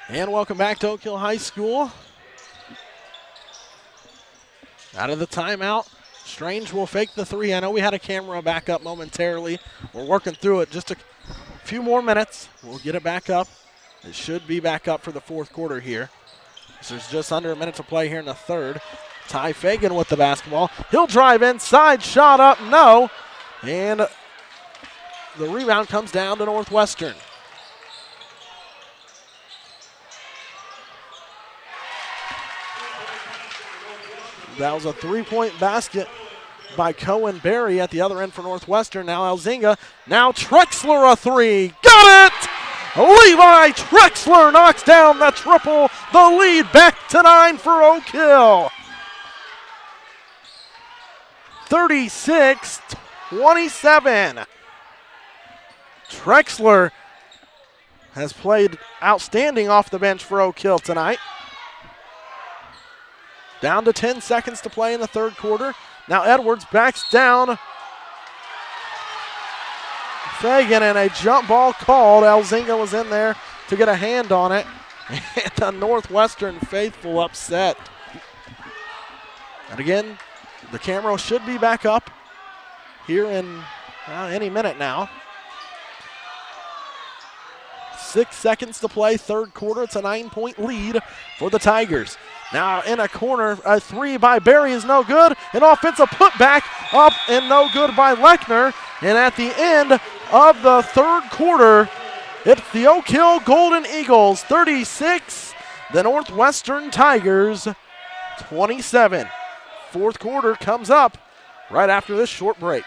Speaker 1: And welcome back to Oak Hill High School. Out of the timeout, Strange will fake the three. I know we had a camera back up momentarily. We're working through it. Just a few more minutes. We'll get it back up. It should be back up for the fourth quarter here. So there's just under a minute to play here in the third. Ty Fagan with the basketball. He'll drive inside, shot up, no. And the rebound comes down to Northwestern. That was a three-point basket by Cohen Berry at the other end for Northwestern. Now Elzinga. Now Trexler a three. Got it! Levi Trexler knocks down the triple. The lead back to 9 for Oak Hill. 36-27. Trexler has played outstanding off the bench for Oak Hill tonight. Down to 10 seconds to play in the third quarter. Now Edwards backs down. Fagan and a jump ball called. Elzinga was in there to get a hand on it. And the Northwestern faithful upset. And again, the camera should be back up here in any minute now. 6 seconds to play, third quarter. It's a 9-point lead for the Tigers. Now in a corner, a three by Berry is no good. An offensive putback up and no good by Lechner. And at the end of the third quarter, it's the Oak Hill Golden Eagles 36, the Northwestern Tigers 27. Fourth quarter comes up right after this short break.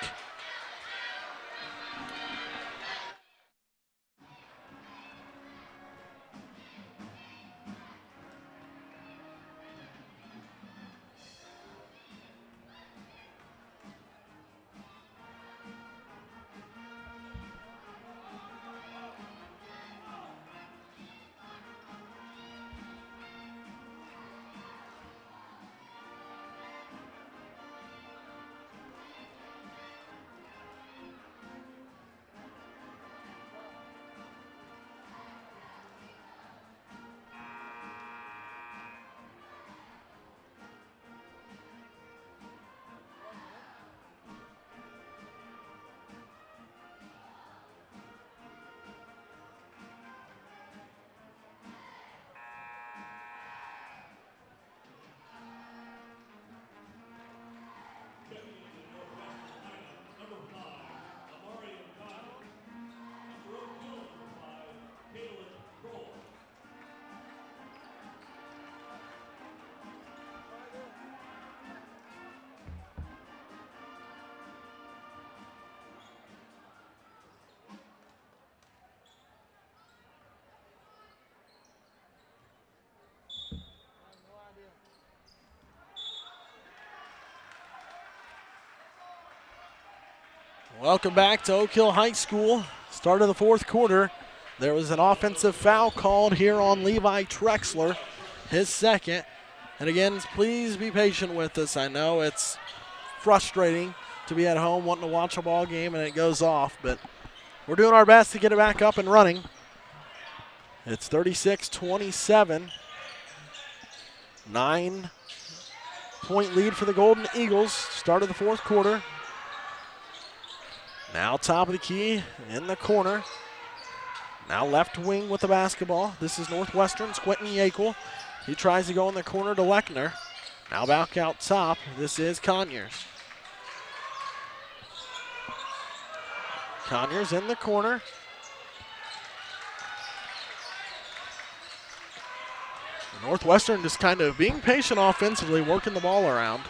Speaker 1: Welcome back to Oak Hill High School. Start of the fourth quarter. There was an offensive foul called here on Levi Trexler. his second. And again, please be patient with us. I know it's frustrating to be at home wanting to watch a ball game and it goes off, but we're doing our best to get it back up and running. It's 36-27. 9-point lead for the Golden Eagles. Start of the fourth quarter. Now top of the key in the corner. Now left wing with the basketball. This is Northwestern's Quentin Yackel. He tries to go in the corner to Lechner. Now back out top. This is Conyers. Conyers in the corner. Northwestern just kind of being patient offensively, working the ball around.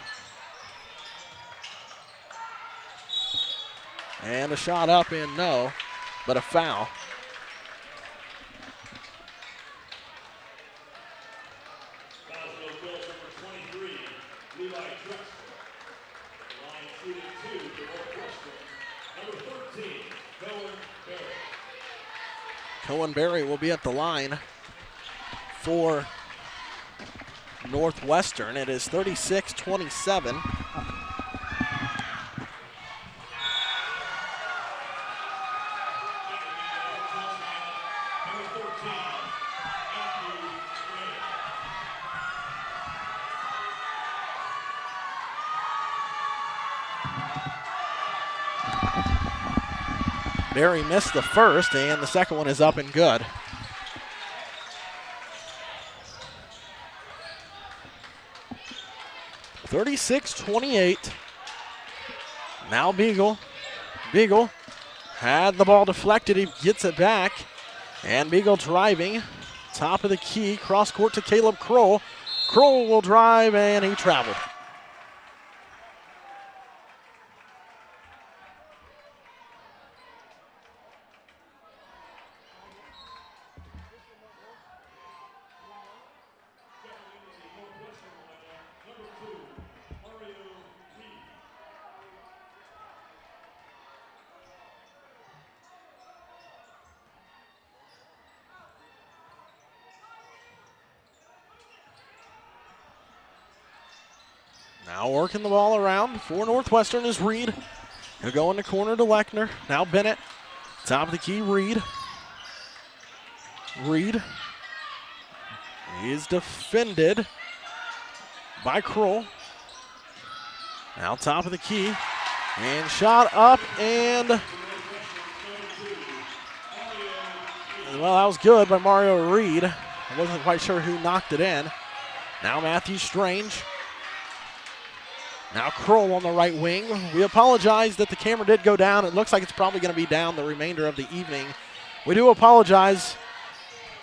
Speaker 1: And a shot up and no, but a foul. Cohen Berry will be at the line for Northwestern. It is 36-27. Berry missed the first, and the second one is up and good. (36-28). Now Beagle. Beagle had the ball deflected. He gets it back. And Beagle driving. Top of the key. Cross court to Caleb Kroll. Kroll will drive, and he traveled. Now working the ball around for Northwestern is Reed. He'll go in the corner to Lechner. Now Bennett. Top of the key, Reed. Reed is defended by Kroll. Now top of the key. And shot up and, well, that was good by Mario Reed. I wasn't quite sure who knocked it in. Now Matthew Strange. Now Kroll on the right wing. We apologize that the camera did go down. It looks like it's probably going to be down the remainder of the evening. We do apologize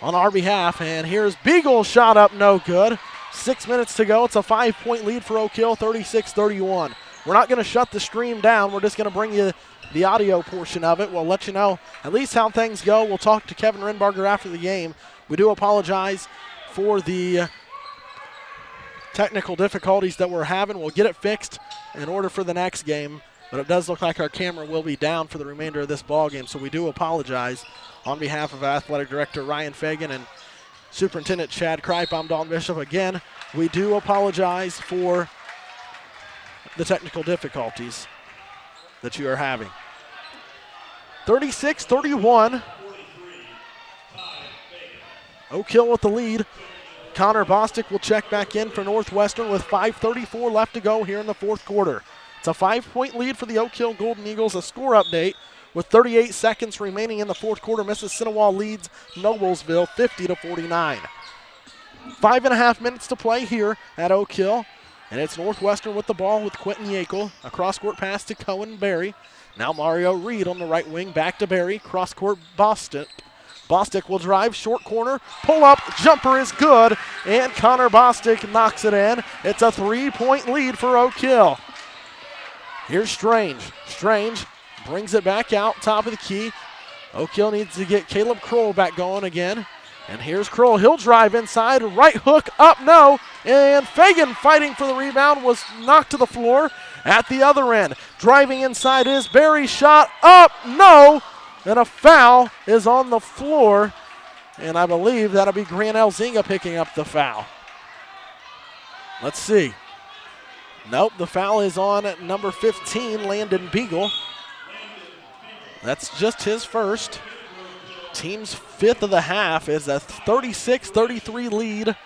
Speaker 1: on our behalf. And here's Beagle, shot up, no good. 6 minutes to go. It's a 5-point lead for Oak Hill, 36-31. We're not going to shut the stream down. We're just going to bring you the audio portion of it. We'll let you know at least how things go. We'll talk to Kevin Renbarger after the game. We do apologize for the technical difficulties that we're having. We'll get it fixed in order for the next game, but it does look like our camera will be down for the remainder of this ball game, so we do apologize on behalf of Athletic Director Ryan Fagan and Superintendent Chad Kripe. I'm Don Bishop. Again, we do apologize for the technical difficulties that you are having. 36-31. Oak Hill with the lead. Connor Bostic will check back in for Northwestern with 5:34 left to go here in the fourth quarter. It's a 5-point lead for the Oak Hill Golden Eagles. A score update with 38 seconds remaining in the fourth quarter. Mississinawa leads Noblesville 50-49. 5.5 minutes to play here at Oak Hill. And it's Northwestern with the ball with Quentin Yackel. A cross-court pass to Cohen Berry. Now Mario Reed on the right wing. Back to Berry. Cross-court Bostic. Bostic will drive, short corner, pull up, jumper is good, and Connor Bostic knocks it in. It's a 3-point lead for Oak Hill. Here's Strange. Strange brings it back out, top of the key. Oak Hill needs to get Caleb Kroll back going again. And here's Kroll. He'll drive inside, right hook up, no. And Fagan fighting for the rebound was knocked to the floor at the other end. Driving inside is Berry, shot up, no. And a foul is on the floor, and I believe that'll be Grant Elzinga picking up the foul. Let's see. Nope, the foul is on number 15, Landon Beagle. That's just his first. Team's fifth of the half is a 36-33 lead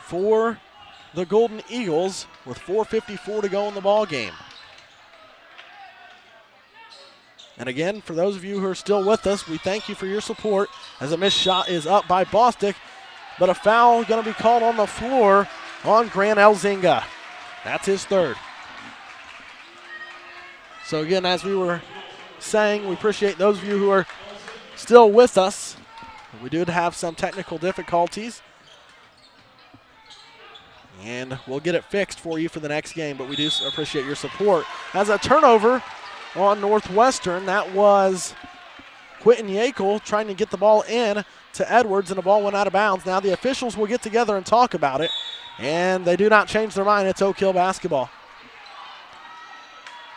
Speaker 1: for the Golden Eagles with 4:54 to go in the ball game. And again, for those of you who are still with us, we thank you for your support as a missed shot is up by Bostic, but a foul going to be called on the floor on Grant Elzinga. That's his third. So again, as we were saying, we appreciate those of you who are still with us. We did have some technical difficulties, and we'll get it fixed for you for the next game, but we do appreciate your support. As a turnover on Northwestern, that was Quentin Yackel trying to get the ball in to Edwards, and the ball went out of bounds. Now the officials will get together and talk about it, and they do not change their mind. It's Oak Hill basketball.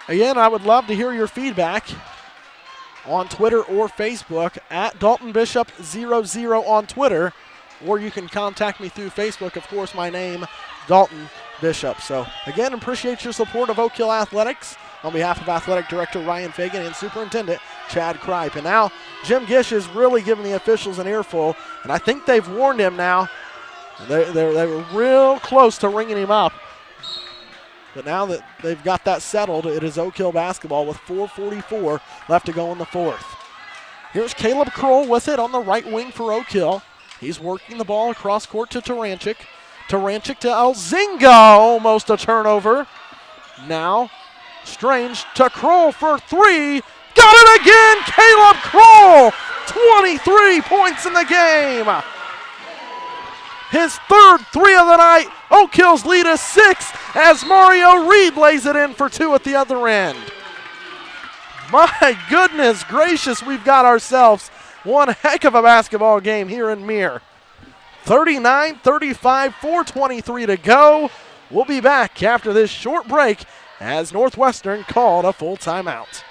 Speaker 1: Again, I would love to hear your feedback on Twitter or Facebook at Dalton Bishop 00 on Twitter, or you can contact me through Facebook. Of course, my name, Dalton Bishop. So again, appreciate your support of Oak Hill Athletics on behalf of Athletic Director Ryan Fagan and Superintendent Chad Kripe. And now Jim Gish is really giving the officials an earful, and I think they've warned him now. They were real close to ringing him up. But now that they've got that settled, it is Oak Hill basketball with 4:44 left to go in the fourth. Here's Caleb Kroll with it on the right wing for Oak Hill. He's working the ball across court to Taranchik. Taranchik to Elzinga, almost a turnover. Now Strange to Kroll for three. Got it again, Caleb Kroll! 23 points in the game. His third three of the night. Oak Hill's lead is 6 as Mario Reed lays it in for 2 at the other end. My goodness gracious, we've got ourselves one heck of a basketball game here in Mir. 39-35, 4:23 to go. We'll be back after this short break as Northwestern called a full timeout.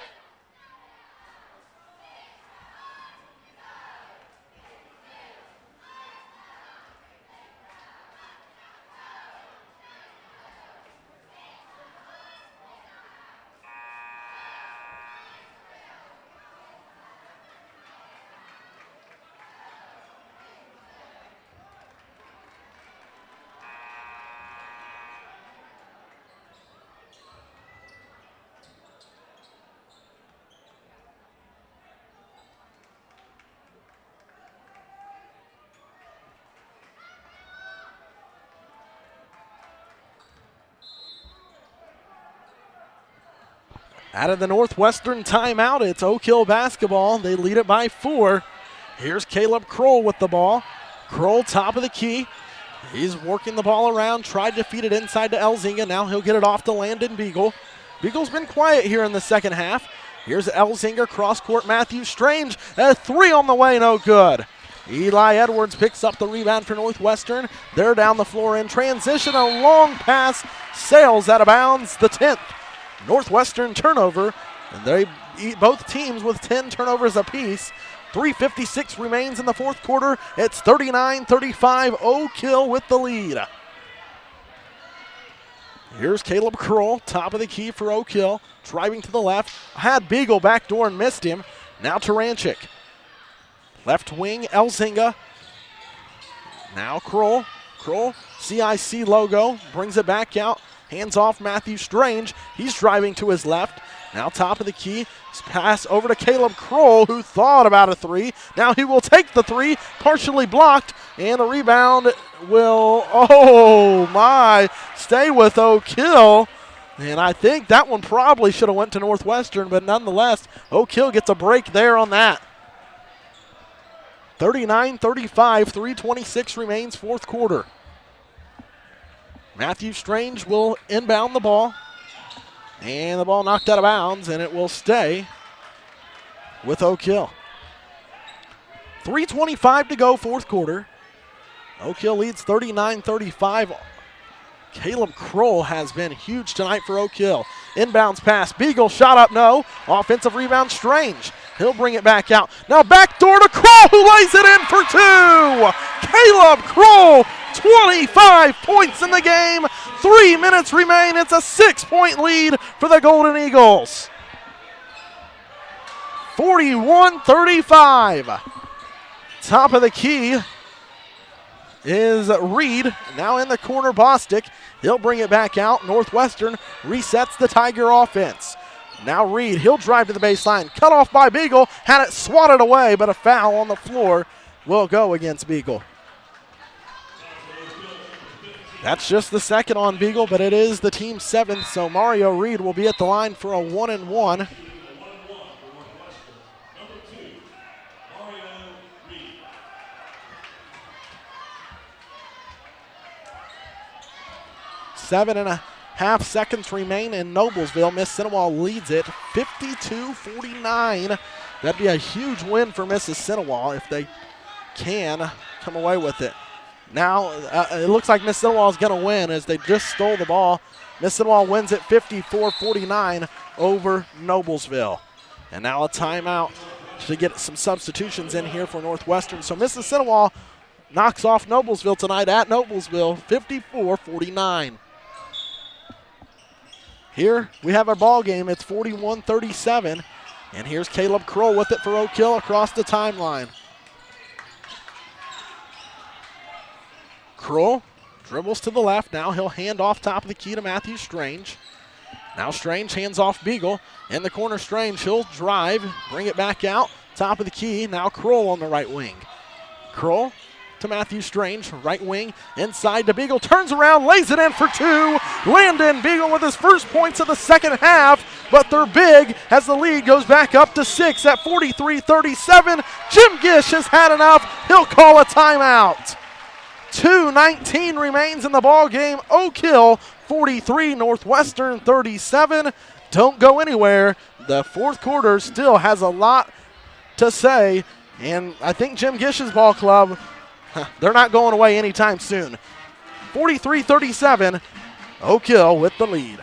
Speaker 1: Out of the Northwestern timeout, it's Oak Hill basketball. They lead it by 4. Here's Caleb Kroll with the ball. Kroll, top of the key. He's working the ball around, tried to feed it inside to Elzinga. Now he'll get it off to Landon Beagle. Beagle's been quiet here in the second half. Here's Elzinga, cross-court Matthew Strange. A 3 on the way, no good. Eli Edwards picks up the rebound for Northwestern. They're down the floor in transition. A long pass sails out of bounds, the 10th. Northwestern turnover, and they eat both teams with 10 turnovers apiece. 3:56 remains in the fourth quarter. It's 39-35, Oak Hill with the lead. Here's Caleb Kroll, top of the key for Oak Hill, driving to the left. Had Beagle backdoor and missed him. Now Taranchik. Left wing, Elzinga. Now Kroll. Kroll, CIC logo, brings it back out. Hands off Matthew Strange. He's driving to his left. Now top of the key. Pass over to Caleb Kroll, who thought about a 3. Now he will take the 3, partially blocked, and the rebound will, oh my, stay with Oak Hill. And I think that one probably should have went to Northwestern, but nonetheless, Oak Hill gets a break there on that. 39-35, 3:26 remains, fourth quarter. Matthew Strange will inbound the ball. And the ball knocked out of bounds, and it will stay with Oak Hill. 3:25 to go, fourth quarter. Oak Hill leads 39-35. Caleb Kroll has been huge tonight for Oak Hill. Inbounds pass. Beagle shot up, no. Offensive rebound, Strange. He'll bring it back out. Now backdoor to Kroll, who lays it in for 2. Caleb Kroll, 25 points in the game. 3 minutes remain. It's a 6-point lead for the Golden Eagles. 41-35. Top of the key is Reed. Now in the corner, Bostic. He'll bring it back out. Northwestern resets the Tiger offense. Now Reed, he'll drive to the baseline. Cut off by Beagle. Had it swatted away, but a foul on the floor will go against Beagle. That's just the second on Beagle, but it is the team's 7th, so Mario Reed will be at the line for a 1-and-1. Seven and a half seconds remain in Noblesville. Miss Cinewall leads it 52-49. That'd be a huge win for Mrs. Cinewall if they can come away with it. Now it looks like Miss Cinewall is going to win as they just stole the ball. Miss Cinewall wins it 54-49 over Noblesville. And now a timeout to get some substitutions in here for Northwestern. So Mrs. Cinewall knocks off Noblesville tonight at Noblesville 54-49. Here we have our ball game. It's 41-37. And here's Caleb Kroll with it for Oak Hill across the timeline. Kroll dribbles to the left. Now he'll hand off top of the key to Matthew Strange. Now Strange hands off Beagle. In the corner, Strange, he'll drive, bring it back out. Top of the key, now Kroll on the right wing. Kroll to Matthew Strange, right wing, inside to Beagle, turns around, lays it in for 2. Landon Beagle with his first points of the second half, but they're big as the lead goes back up to 6 at 43-37. Jim Gish has had enough. He'll call a timeout. 2:19 remains in the ball game. Oak Hill 43, Northwestern 37. Don't go anywhere. The fourth quarter still has a lot to say, and I think Jim Gish's ball club, they're not going away anytime soon. 43-37, Oak Hill with the lead.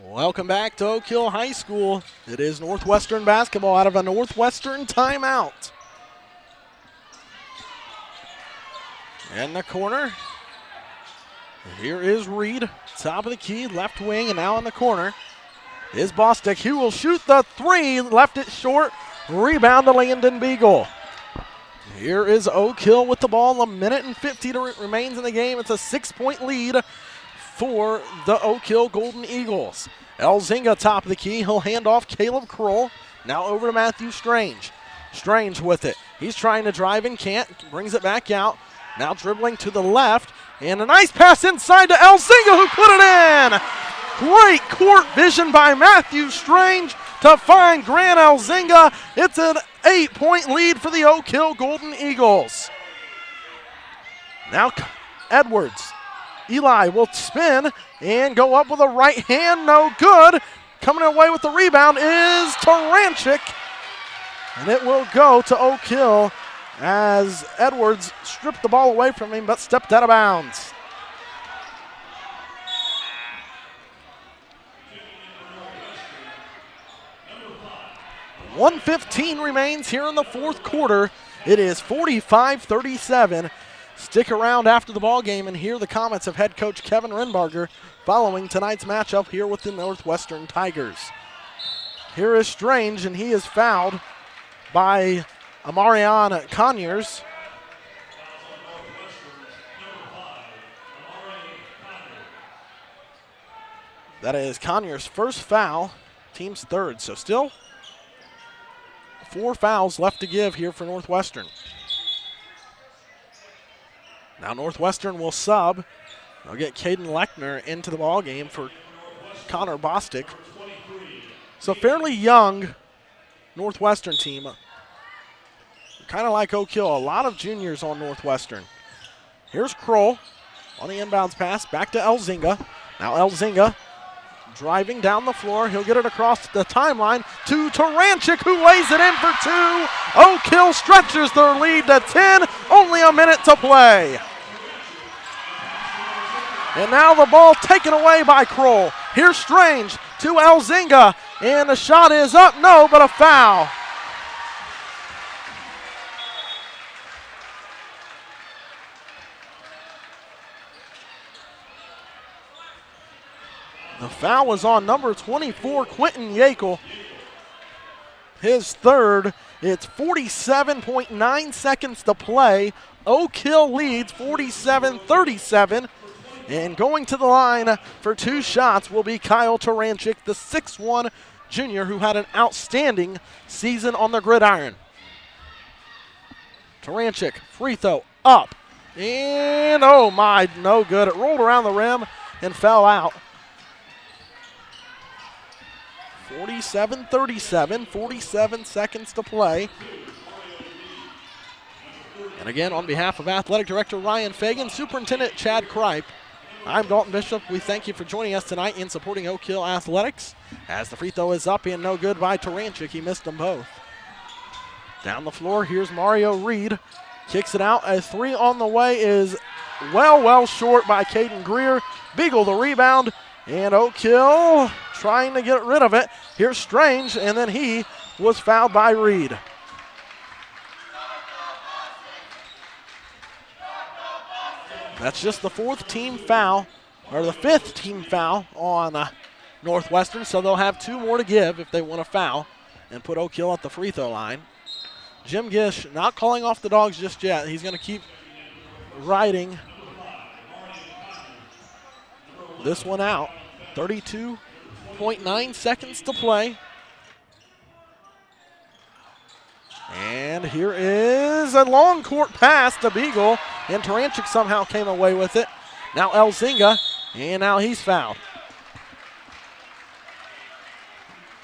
Speaker 1: Welcome back to Oak Hill High School. It is Northwestern basketball out of a Northwestern timeout. In the corner, here is Reed, top of the key, left wing, and now in the corner is Bostic. He will shoot the 3, left it short, rebound to Landon Beagle. Here is Oak Hill with the ball, 1:50 remains in the game. It's a 6-point lead for the Oak Hill Golden Eagles. Elzinga top of the key. He'll hand off Caleb Kroll. Now over to Matthew Strange. Strange with it. He's trying to drive and can't. Brings it back out. Now dribbling to the left. And a nice pass inside to Elzinga who put it in. Great court vision by Matthew Strange to find Grant Elzinga. It's an 8-point lead for the Oak Hill Golden Eagles. Now Edwards. Eli will spin and go up with a right hand, no good. Coming away with the rebound is Taranchik, and it will go to Oak Hill as Edwards stripped the ball away from him but stepped out of bounds. $1:15 remains here in the fourth quarter. It is 45-37. Stick around after the ball game and hear the comments of head coach Kevin Renbarger following tonight's matchup here with the Northwestern Tigers. Here is Strange, and he is fouled by Amarion Conyers. That is Conyers' first foul, team's third. So still 4 fouls left to give here for Northwestern. Now Northwestern will sub. They'll get Caden Lechner into the ball game for Connor Bostic. So fairly young Northwestern team. Kind of like Oak Hill, a lot of juniors on Northwestern. Here's Kroll on the inbounds pass, back to Elzinga. Now Elzinga driving down the floor. He'll get it across the timeline to Taranchik, who lays it in for 2. Oak Hill stretches their lead to 10. Only a minute to play. And now the ball taken away by Kroll. Here's Strange to Elzinga, and the shot is up. No, but a foul. The foul was on number 24, Quentin Yakel. His third. It's 47.9 seconds to play. Oak Hill leads 47-37. And going to the line for 2 shots will be Kyle Taranchik, the 6'1 junior who had an outstanding season on the gridiron. Taranchik, free throw, up. And oh my, no good. It rolled around the rim and fell out. 47-37, 47 seconds to play. And again, on behalf of Athletic Director Ryan Fagan, Superintendent Chad Kripe, I'm Dalton Bishop. We thank you for joining us tonight in supporting Oak Hill Athletics. As the free throw is up and no good by Taranchik. He missed them both. Down the floor, here's Mario Reed. Kicks it out. A 3 on the way is well short by Caden Greer. Beagle the rebound, and Oak Hill trying to get rid of it. Here's Strange, and then he was fouled by Reed. That's just the 4th team foul, or the 5th team foul on Northwestern, so they'll have 2 more to give if they want to foul and put Oak Hill at the free throw line. Jim Gish not calling off the Dogs just yet. He's going to keep riding this one out. 32.9 seconds to play. And here is a long court pass to Beagle, and Taranchik somehow came away with it. Now Elzinga, and now he's fouled.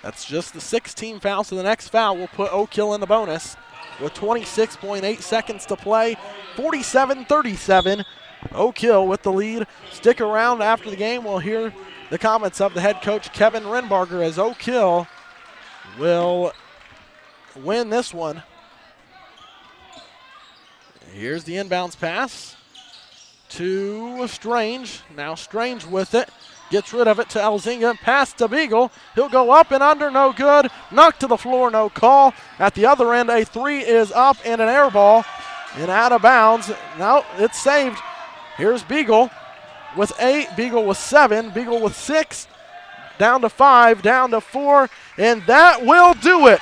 Speaker 1: That's just the 6th team foul, so the next foul will put Oak Hill in the bonus with 26.8 seconds to play. 47-37, Oak Hill with the lead. Stick around after the game. We'll hear the comments of the head coach, Kevin Renbarger, as Oak Hill will win this one. Here's the inbounds pass to Strange. Now Strange with it. Gets rid of it to Elzinga. Pass to Beagle. He'll go up and under. No good. Knocked to the floor. No call. At the other end, a 3 is up and an air ball. And out of bounds. No, it's saved. Here's Beagle with 8. Beagle with 7. Beagle with 6. Down to 5. Down to 4. And that will do it.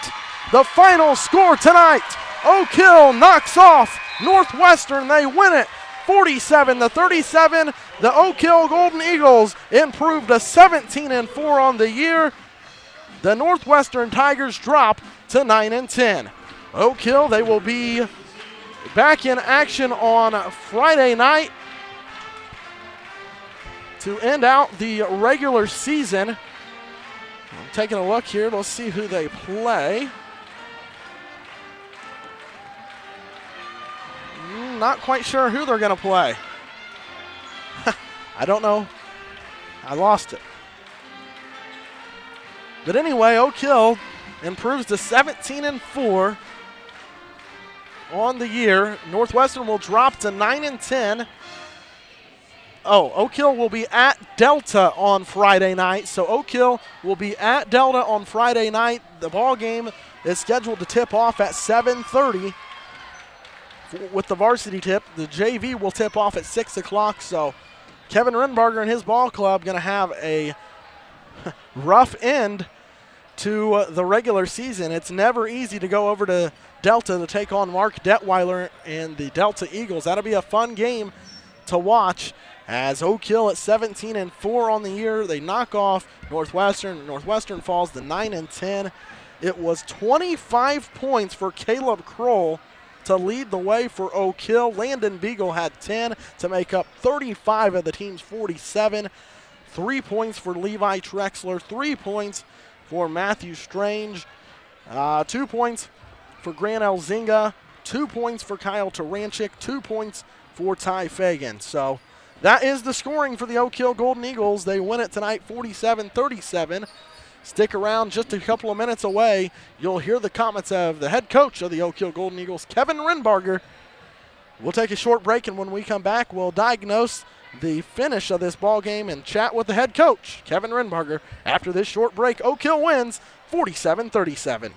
Speaker 1: The final score tonight. Oak Hill knocks off Northwestern. They win it 47-37. The Oak Hill Golden Eagles improved to 17-4 on the year. The Northwestern Tigers drop to 9-10. Oak Hill, they will be back in action on Friday night to end out the regular season. I'm taking a look here. Let's see who they play. Not quite sure who they're going to play. I don't know. I lost it. But anyway, Oak Hill improves to 17-4 on the year. Northwestern will drop to 9-10. Oh, Oak Hill will be at Delta on Friday night. So Oak Hill will be at Delta on Friday night. The ball game is scheduled to tip off at 7:30. With the varsity tip, the JV will tip off at 6 o'clock. So Kevin Renbarger and his ball club going to have a rough end to the regular season. It's never easy to go over to Delta to take on Mark Detweiler and the Delta Eagles. That'll be a fun game to watch as Oak Hill at 17-4 on the year. They knock off Northwestern. Northwestern falls to 9-10. It was 25 points for Caleb Kroll to lead the way for Oak Hill. Landon Beagle had 10 to make up 35 of the team's 47. 3 points for Levi Trexler, 3 points for Matthew Strange, 2 points for Grant Elzinga, 2 points for Kyle Taranchik, 2 points for Ty Fagan. So that is the scoring for the Oak Hill Golden Eagles. They win it tonight 47-37. Stick around, just a couple of minutes away. You'll hear the comments of the head coach of the Oak Hill Golden Eagles, Kevin Renbarger. We'll take a short break, and when we come back, we'll diagnose the finish of this ball game and chat with the head coach, Kevin Renbarger. After this short break, Oak Hill wins 47-37.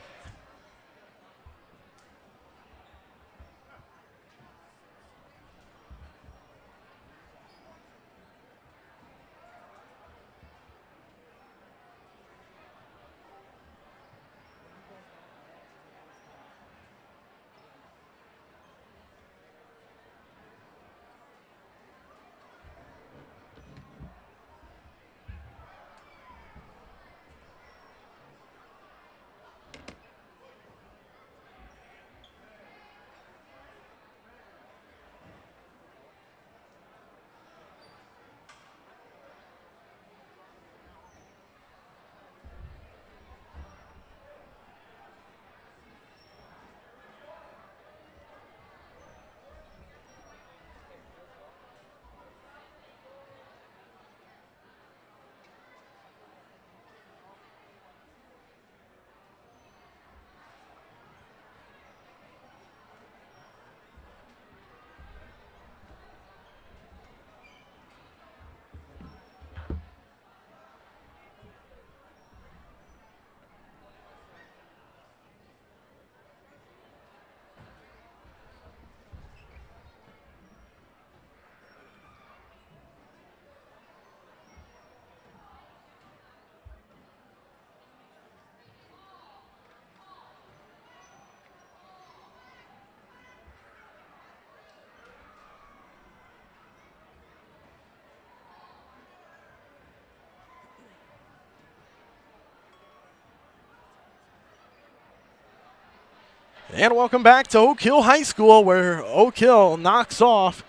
Speaker 1: And welcome back to Oak Hill High School, where Oak Hill knocks off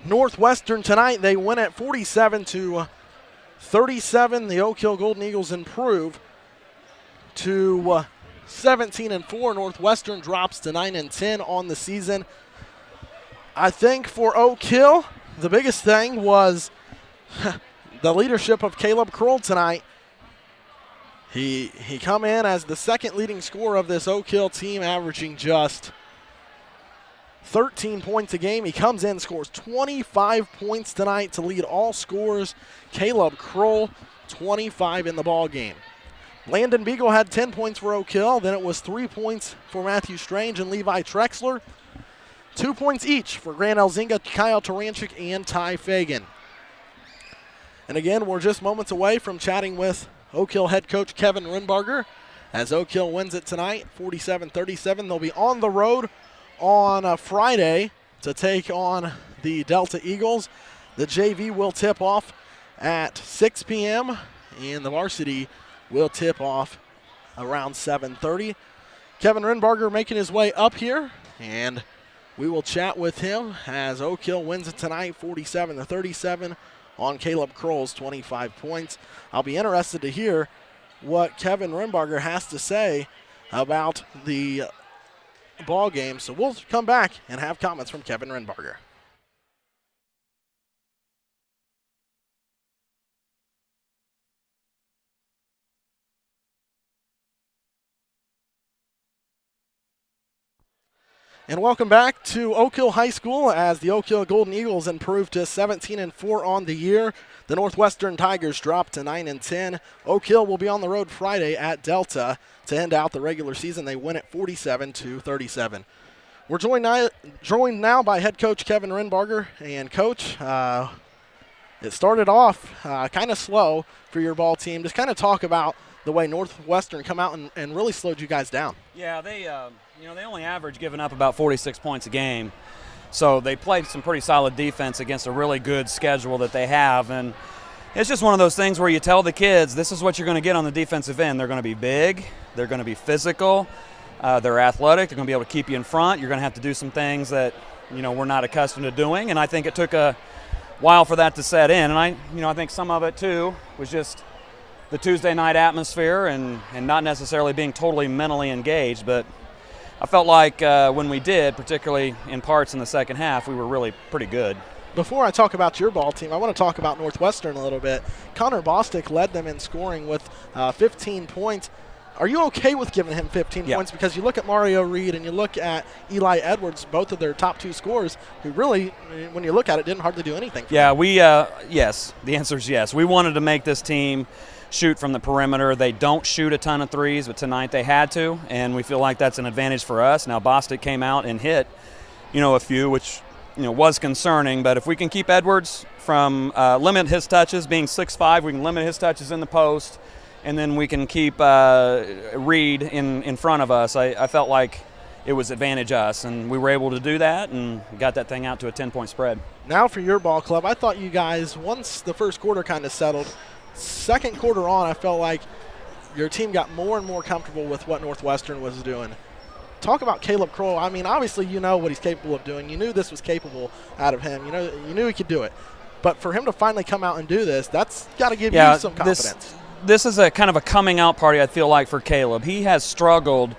Speaker 1: Northwestern tonight. They win at 47-37. The Oak Hill Golden Eagles improve to 17-4. Northwestern drops to 9-10 on the season. I think for Oak Hill, the biggest thing was the leadership of Caleb Kroll tonight. He come in as the second leading scorer of this Oak Hill team, averaging just 13 points a game. He comes in, scores 25 points tonight to lead all scorers. Caleb Kroll, 25 in the ball game. Landon Beagle had 10 points for Oak Hill. Then it was 3 points for Matthew Strange and Levi Trexler. 2 points each for Grant Elzinga, Kyle Taranchik, and Ty Fagan. And again, we're just moments away from chatting with Oak Hill head coach Kevin Renbarger as Oak Hill wins it tonight, 47-37. They'll be on the road on Friday to take on the Delta Eagles. The JV will tip off at 6 p.m. and the varsity will tip off around 7:30. Kevin Renbarger making his way up here, and we will chat with him as Oak Hill wins it tonight, 47-37. On Caleb Kroll's 25 points. I'll be interested to hear what Kevin Renbarger has to say about the ball game. So we'll come back and have comments from Kevin Renbarger. And welcome back to Oak Hill High School as the Oak Hill Golden Eagles improve to 17-4 on the year. The Northwestern Tigers drop to 9-10. Oak Hill will be on the road Friday at Delta to end out the regular season. They win at 47-37. We're joined now by head coach Kevin Renbarger. And coach, it started off kind of slow for your ball team. Just kind of talk about the way Northwestern come out and really slowed you guys down.
Speaker 4: Yeah, they only average giving up about 46 points a game. So they played some pretty solid defense against a really good schedule that they have. And it's just one of those things where you tell the kids, this is what you're going to get on the defensive end. They're going to be big. They're going to be physical. They're athletic. They're going to be able to keep you in front. You're going to have to do some things that, we're not accustomed to doing. And I think it took a while for that to set in. And I think some of it, too, was just the Tuesday night atmosphere and not necessarily being totally mentally engaged. But I felt like when we did, particularly in parts in the second half, we were really pretty good.
Speaker 1: Before I talk about your ball team, I want to talk about Northwestern a little bit. Connor Bostic led them in scoring with 15 points. Are you okay with giving him 15 points? Because you look at Mario Reed and you look at Eli Edwards, both of their top 2 scorers, who really, when you look at it, didn't hardly do anything.
Speaker 4: Yeah, yes. The answer is yes. We wanted to make this team shoot from the perimeter. They don't shoot a ton of threes, but tonight they had to, and we feel like that's an advantage for us. Now, Bostic came out and hit, a few, which, was concerning. But if we can keep Edwards from limit his touches, being 6'5", we can limit his touches in the post, and then we can keep Reed in front of us. I felt like it was advantage us, and we were able to do that and got that thing out to a 10-point spread.
Speaker 1: Now for your ball club, I thought you guys, once the first quarter kind of settled, second quarter on, I felt like your team got more and more comfortable with what Northwestern was doing. Talk about Caleb Kroll. I mean, obviously you know what he's capable of doing. You knew this was capable out of him. You knew he could do it. But for him to finally come out and do this, that's got to give you some confidence.
Speaker 4: This is a kind of a coming out party, I feel like, for Caleb. He has struggled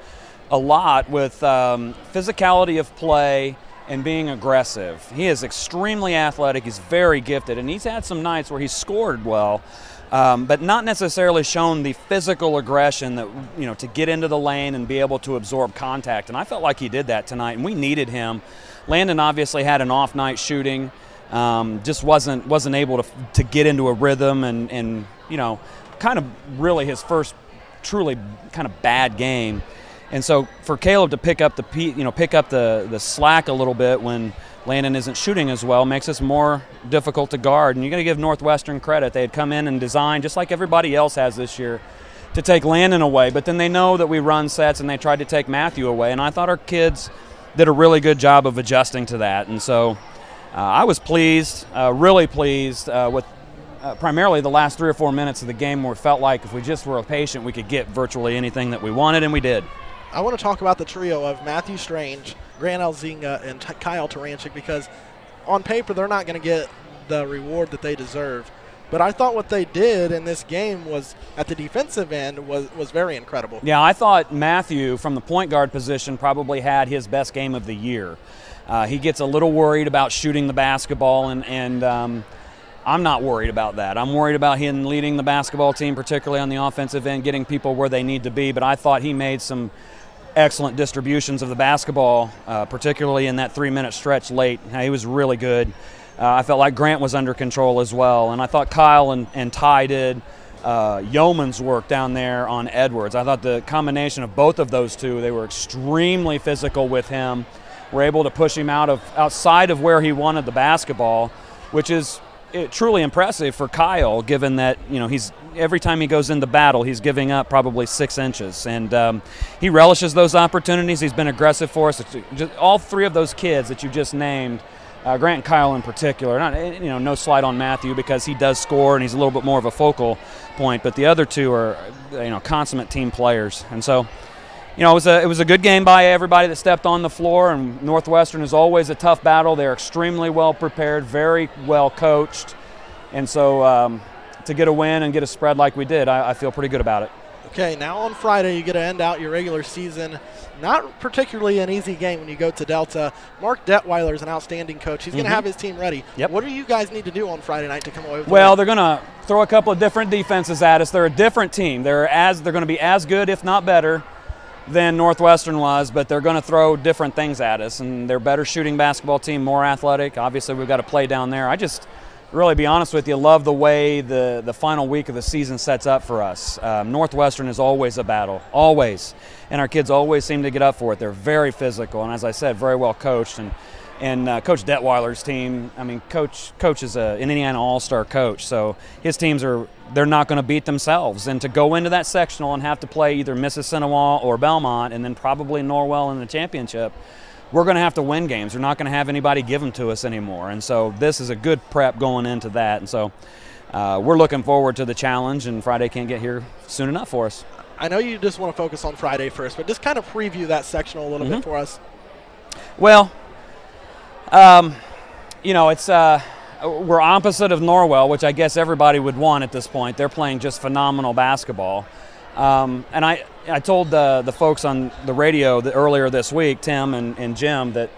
Speaker 4: a lot with physicality of play and being aggressive. He is extremely athletic. He's very gifted, and he's had some nights where he's scored well, but not necessarily shown the physical aggression that, to get into the lane and be able to absorb contact. And I felt like he did that tonight, and we needed him. Landon obviously had an off night shooting, just wasn't able to get into a rhythm, and kind of really his first truly kind of bad game. And so for Caleb to pick up the slack a little bit when Landon isn't shooting as well makes us more difficult to guard. And you got to give Northwestern credit. They had come in and designed, just like everybody else has this year, to take Landon away. But then they know that we run sets, and they tried to take Matthew away. And I thought our kids did a really good job of adjusting to that. And so I was pleased, really pleased with primarily the last 3 or 4 minutes of the game, where it felt like if we just were patient, we could get virtually anything that we wanted, and we did.
Speaker 1: I want to talk about the trio of Matthew Strange, Grant Elzinga, and Kyle Taranchik, because on paper they're not going to get the reward that they deserve. But I thought what they did in this game was, at the defensive end, was very incredible. Yeah,
Speaker 4: I thought Matthew, from the point guard position, probably had his best game of the year. He gets a little worried about shooting the basketball, and I'm not worried about that. I'm worried about him leading the basketball team, particularly on the offensive end, getting people where they need to be. But I thought he made some excellent distributions of the basketball, particularly in that 3-minute stretch late. He was really good. I felt like Grant was under control as well. And I thought Kyle and Ty did yeoman's work down there on Edwards. I thought the combination of both of those two, they were extremely physical with him. Were able to push him outside of where he wanted the basketball, which is truly impressive for Kyle, given that he's every time he goes into battle, he's giving up probably 6 inches, and he relishes those opportunities. He's been aggressive for us. Just all 3 of those kids that you just named, Grant and Kyle in particular. Not no slight on Matthew, because he does score and he's a little bit more of a focal point, but the other 2 are consummate team players, and so. It was a good game by everybody that stepped on the floor, and Northwestern is always a tough battle. They're extremely well prepared, very well coached, and so to get a win and get a spread like we did, I feel pretty good about it.
Speaker 1: Okay, now on Friday you get to end out your regular season. Not particularly an easy game when you go to Delta. Mark Detweiler is an outstanding coach. He's going to have his team ready.
Speaker 4: Yep.
Speaker 1: What do you guys need to do on Friday night to come away with
Speaker 4: Well, they're going to throw a couple of different defenses at us. They're a different team. They're going to be as good, if not better, than Northwestern was, but they're going to throw different things at us, and they're a better shooting basketball team, more athletic. Obviously, we've got to play down there. I just, really be honest with you, love the way the final week of the season sets up for us. Northwestern is always a battle, always, and our kids always seem to get up for it. They're very physical, and as I said, very well coached, and Coach Detweiler's team, I mean, Coach is an Indiana All-Star coach, so his teams they're not going to beat themselves. And to go into that sectional and have to play either Mississinawa or Belmont and then probably Norwell in the championship, we're going to have to win games. We're not going to have anybody give them to us anymore. And so this is a good prep going into that. And so we're looking forward to the challenge, and Friday can't get here soon enough for us.
Speaker 1: I know you just want to focus on Friday first, but just kind of preview that sectional a little bit for us.
Speaker 4: Well, it's we're opposite of Norwell, which I guess everybody would want at this point. They're playing just phenomenal basketball. And I told the folks on the radio earlier this week, Tim and Jim, that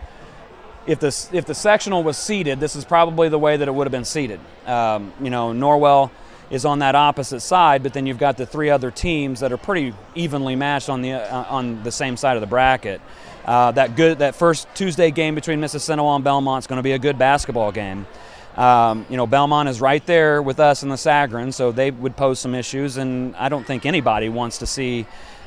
Speaker 4: if the sectional was seeded, this is probably the way that it would have been seeded. Norwell is on that opposite side, but then you've got the three other teams that are pretty evenly matched on the same side of the bracket. That first Tuesday game between Mississinawa and Belmont is going to be a good basketball game. Belmont is right there with us in the Sagarin, so they would pose some issues, and I don't think anybody wants to see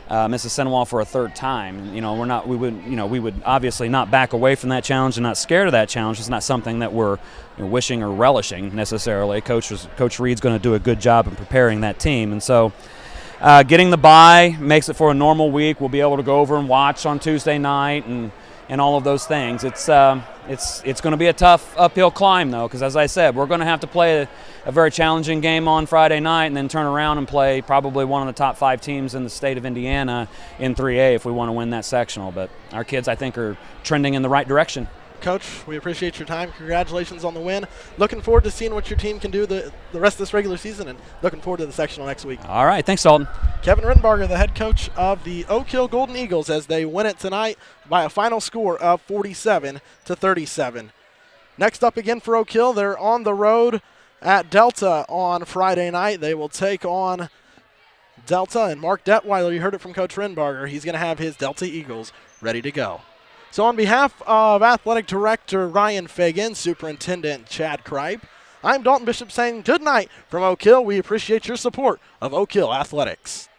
Speaker 4: Mississinawa for a third time. We would obviously not back away from that challenge and not scared of that challenge. It's not something that we're wishing or relishing necessarily. Coach Reed's going to do a good job in preparing that team, and so getting the bye makes it for a normal week. We'll be able to go over and watch on Tuesday night and all of those things. It's going to be a tough uphill climb, though, because as I said, we're going to have to play a very challenging game on Friday night and then turn around and play probably one of the top 5 teams in the state of Indiana in 3A if we want to win that sectional. But our kids, I think, are trending in the right direction.
Speaker 1: Coach, we appreciate your time. Congratulations on the win. Looking forward to seeing what your team can do the rest of this regular season, and looking forward to the sectional next week.
Speaker 4: All right. Thanks, Dalton.
Speaker 1: Kevin Rittenbarger, the head coach of the Oak Hill Golden Eagles, as they win it tonight by a final score of 47-37. Next up again for Oak Hill, they're on the road at Delta on Friday night. They will take on Delta, and Mark Detweiler, you heard it from Coach Rittenbarger, he's going to have his Delta Eagles ready to go. So on behalf of Athletic Director Ryan Fagan, Superintendent Chad Kripe, I'm Dalton Bishop saying good night from Oak Hill. We appreciate your support of Oak Hill Athletics.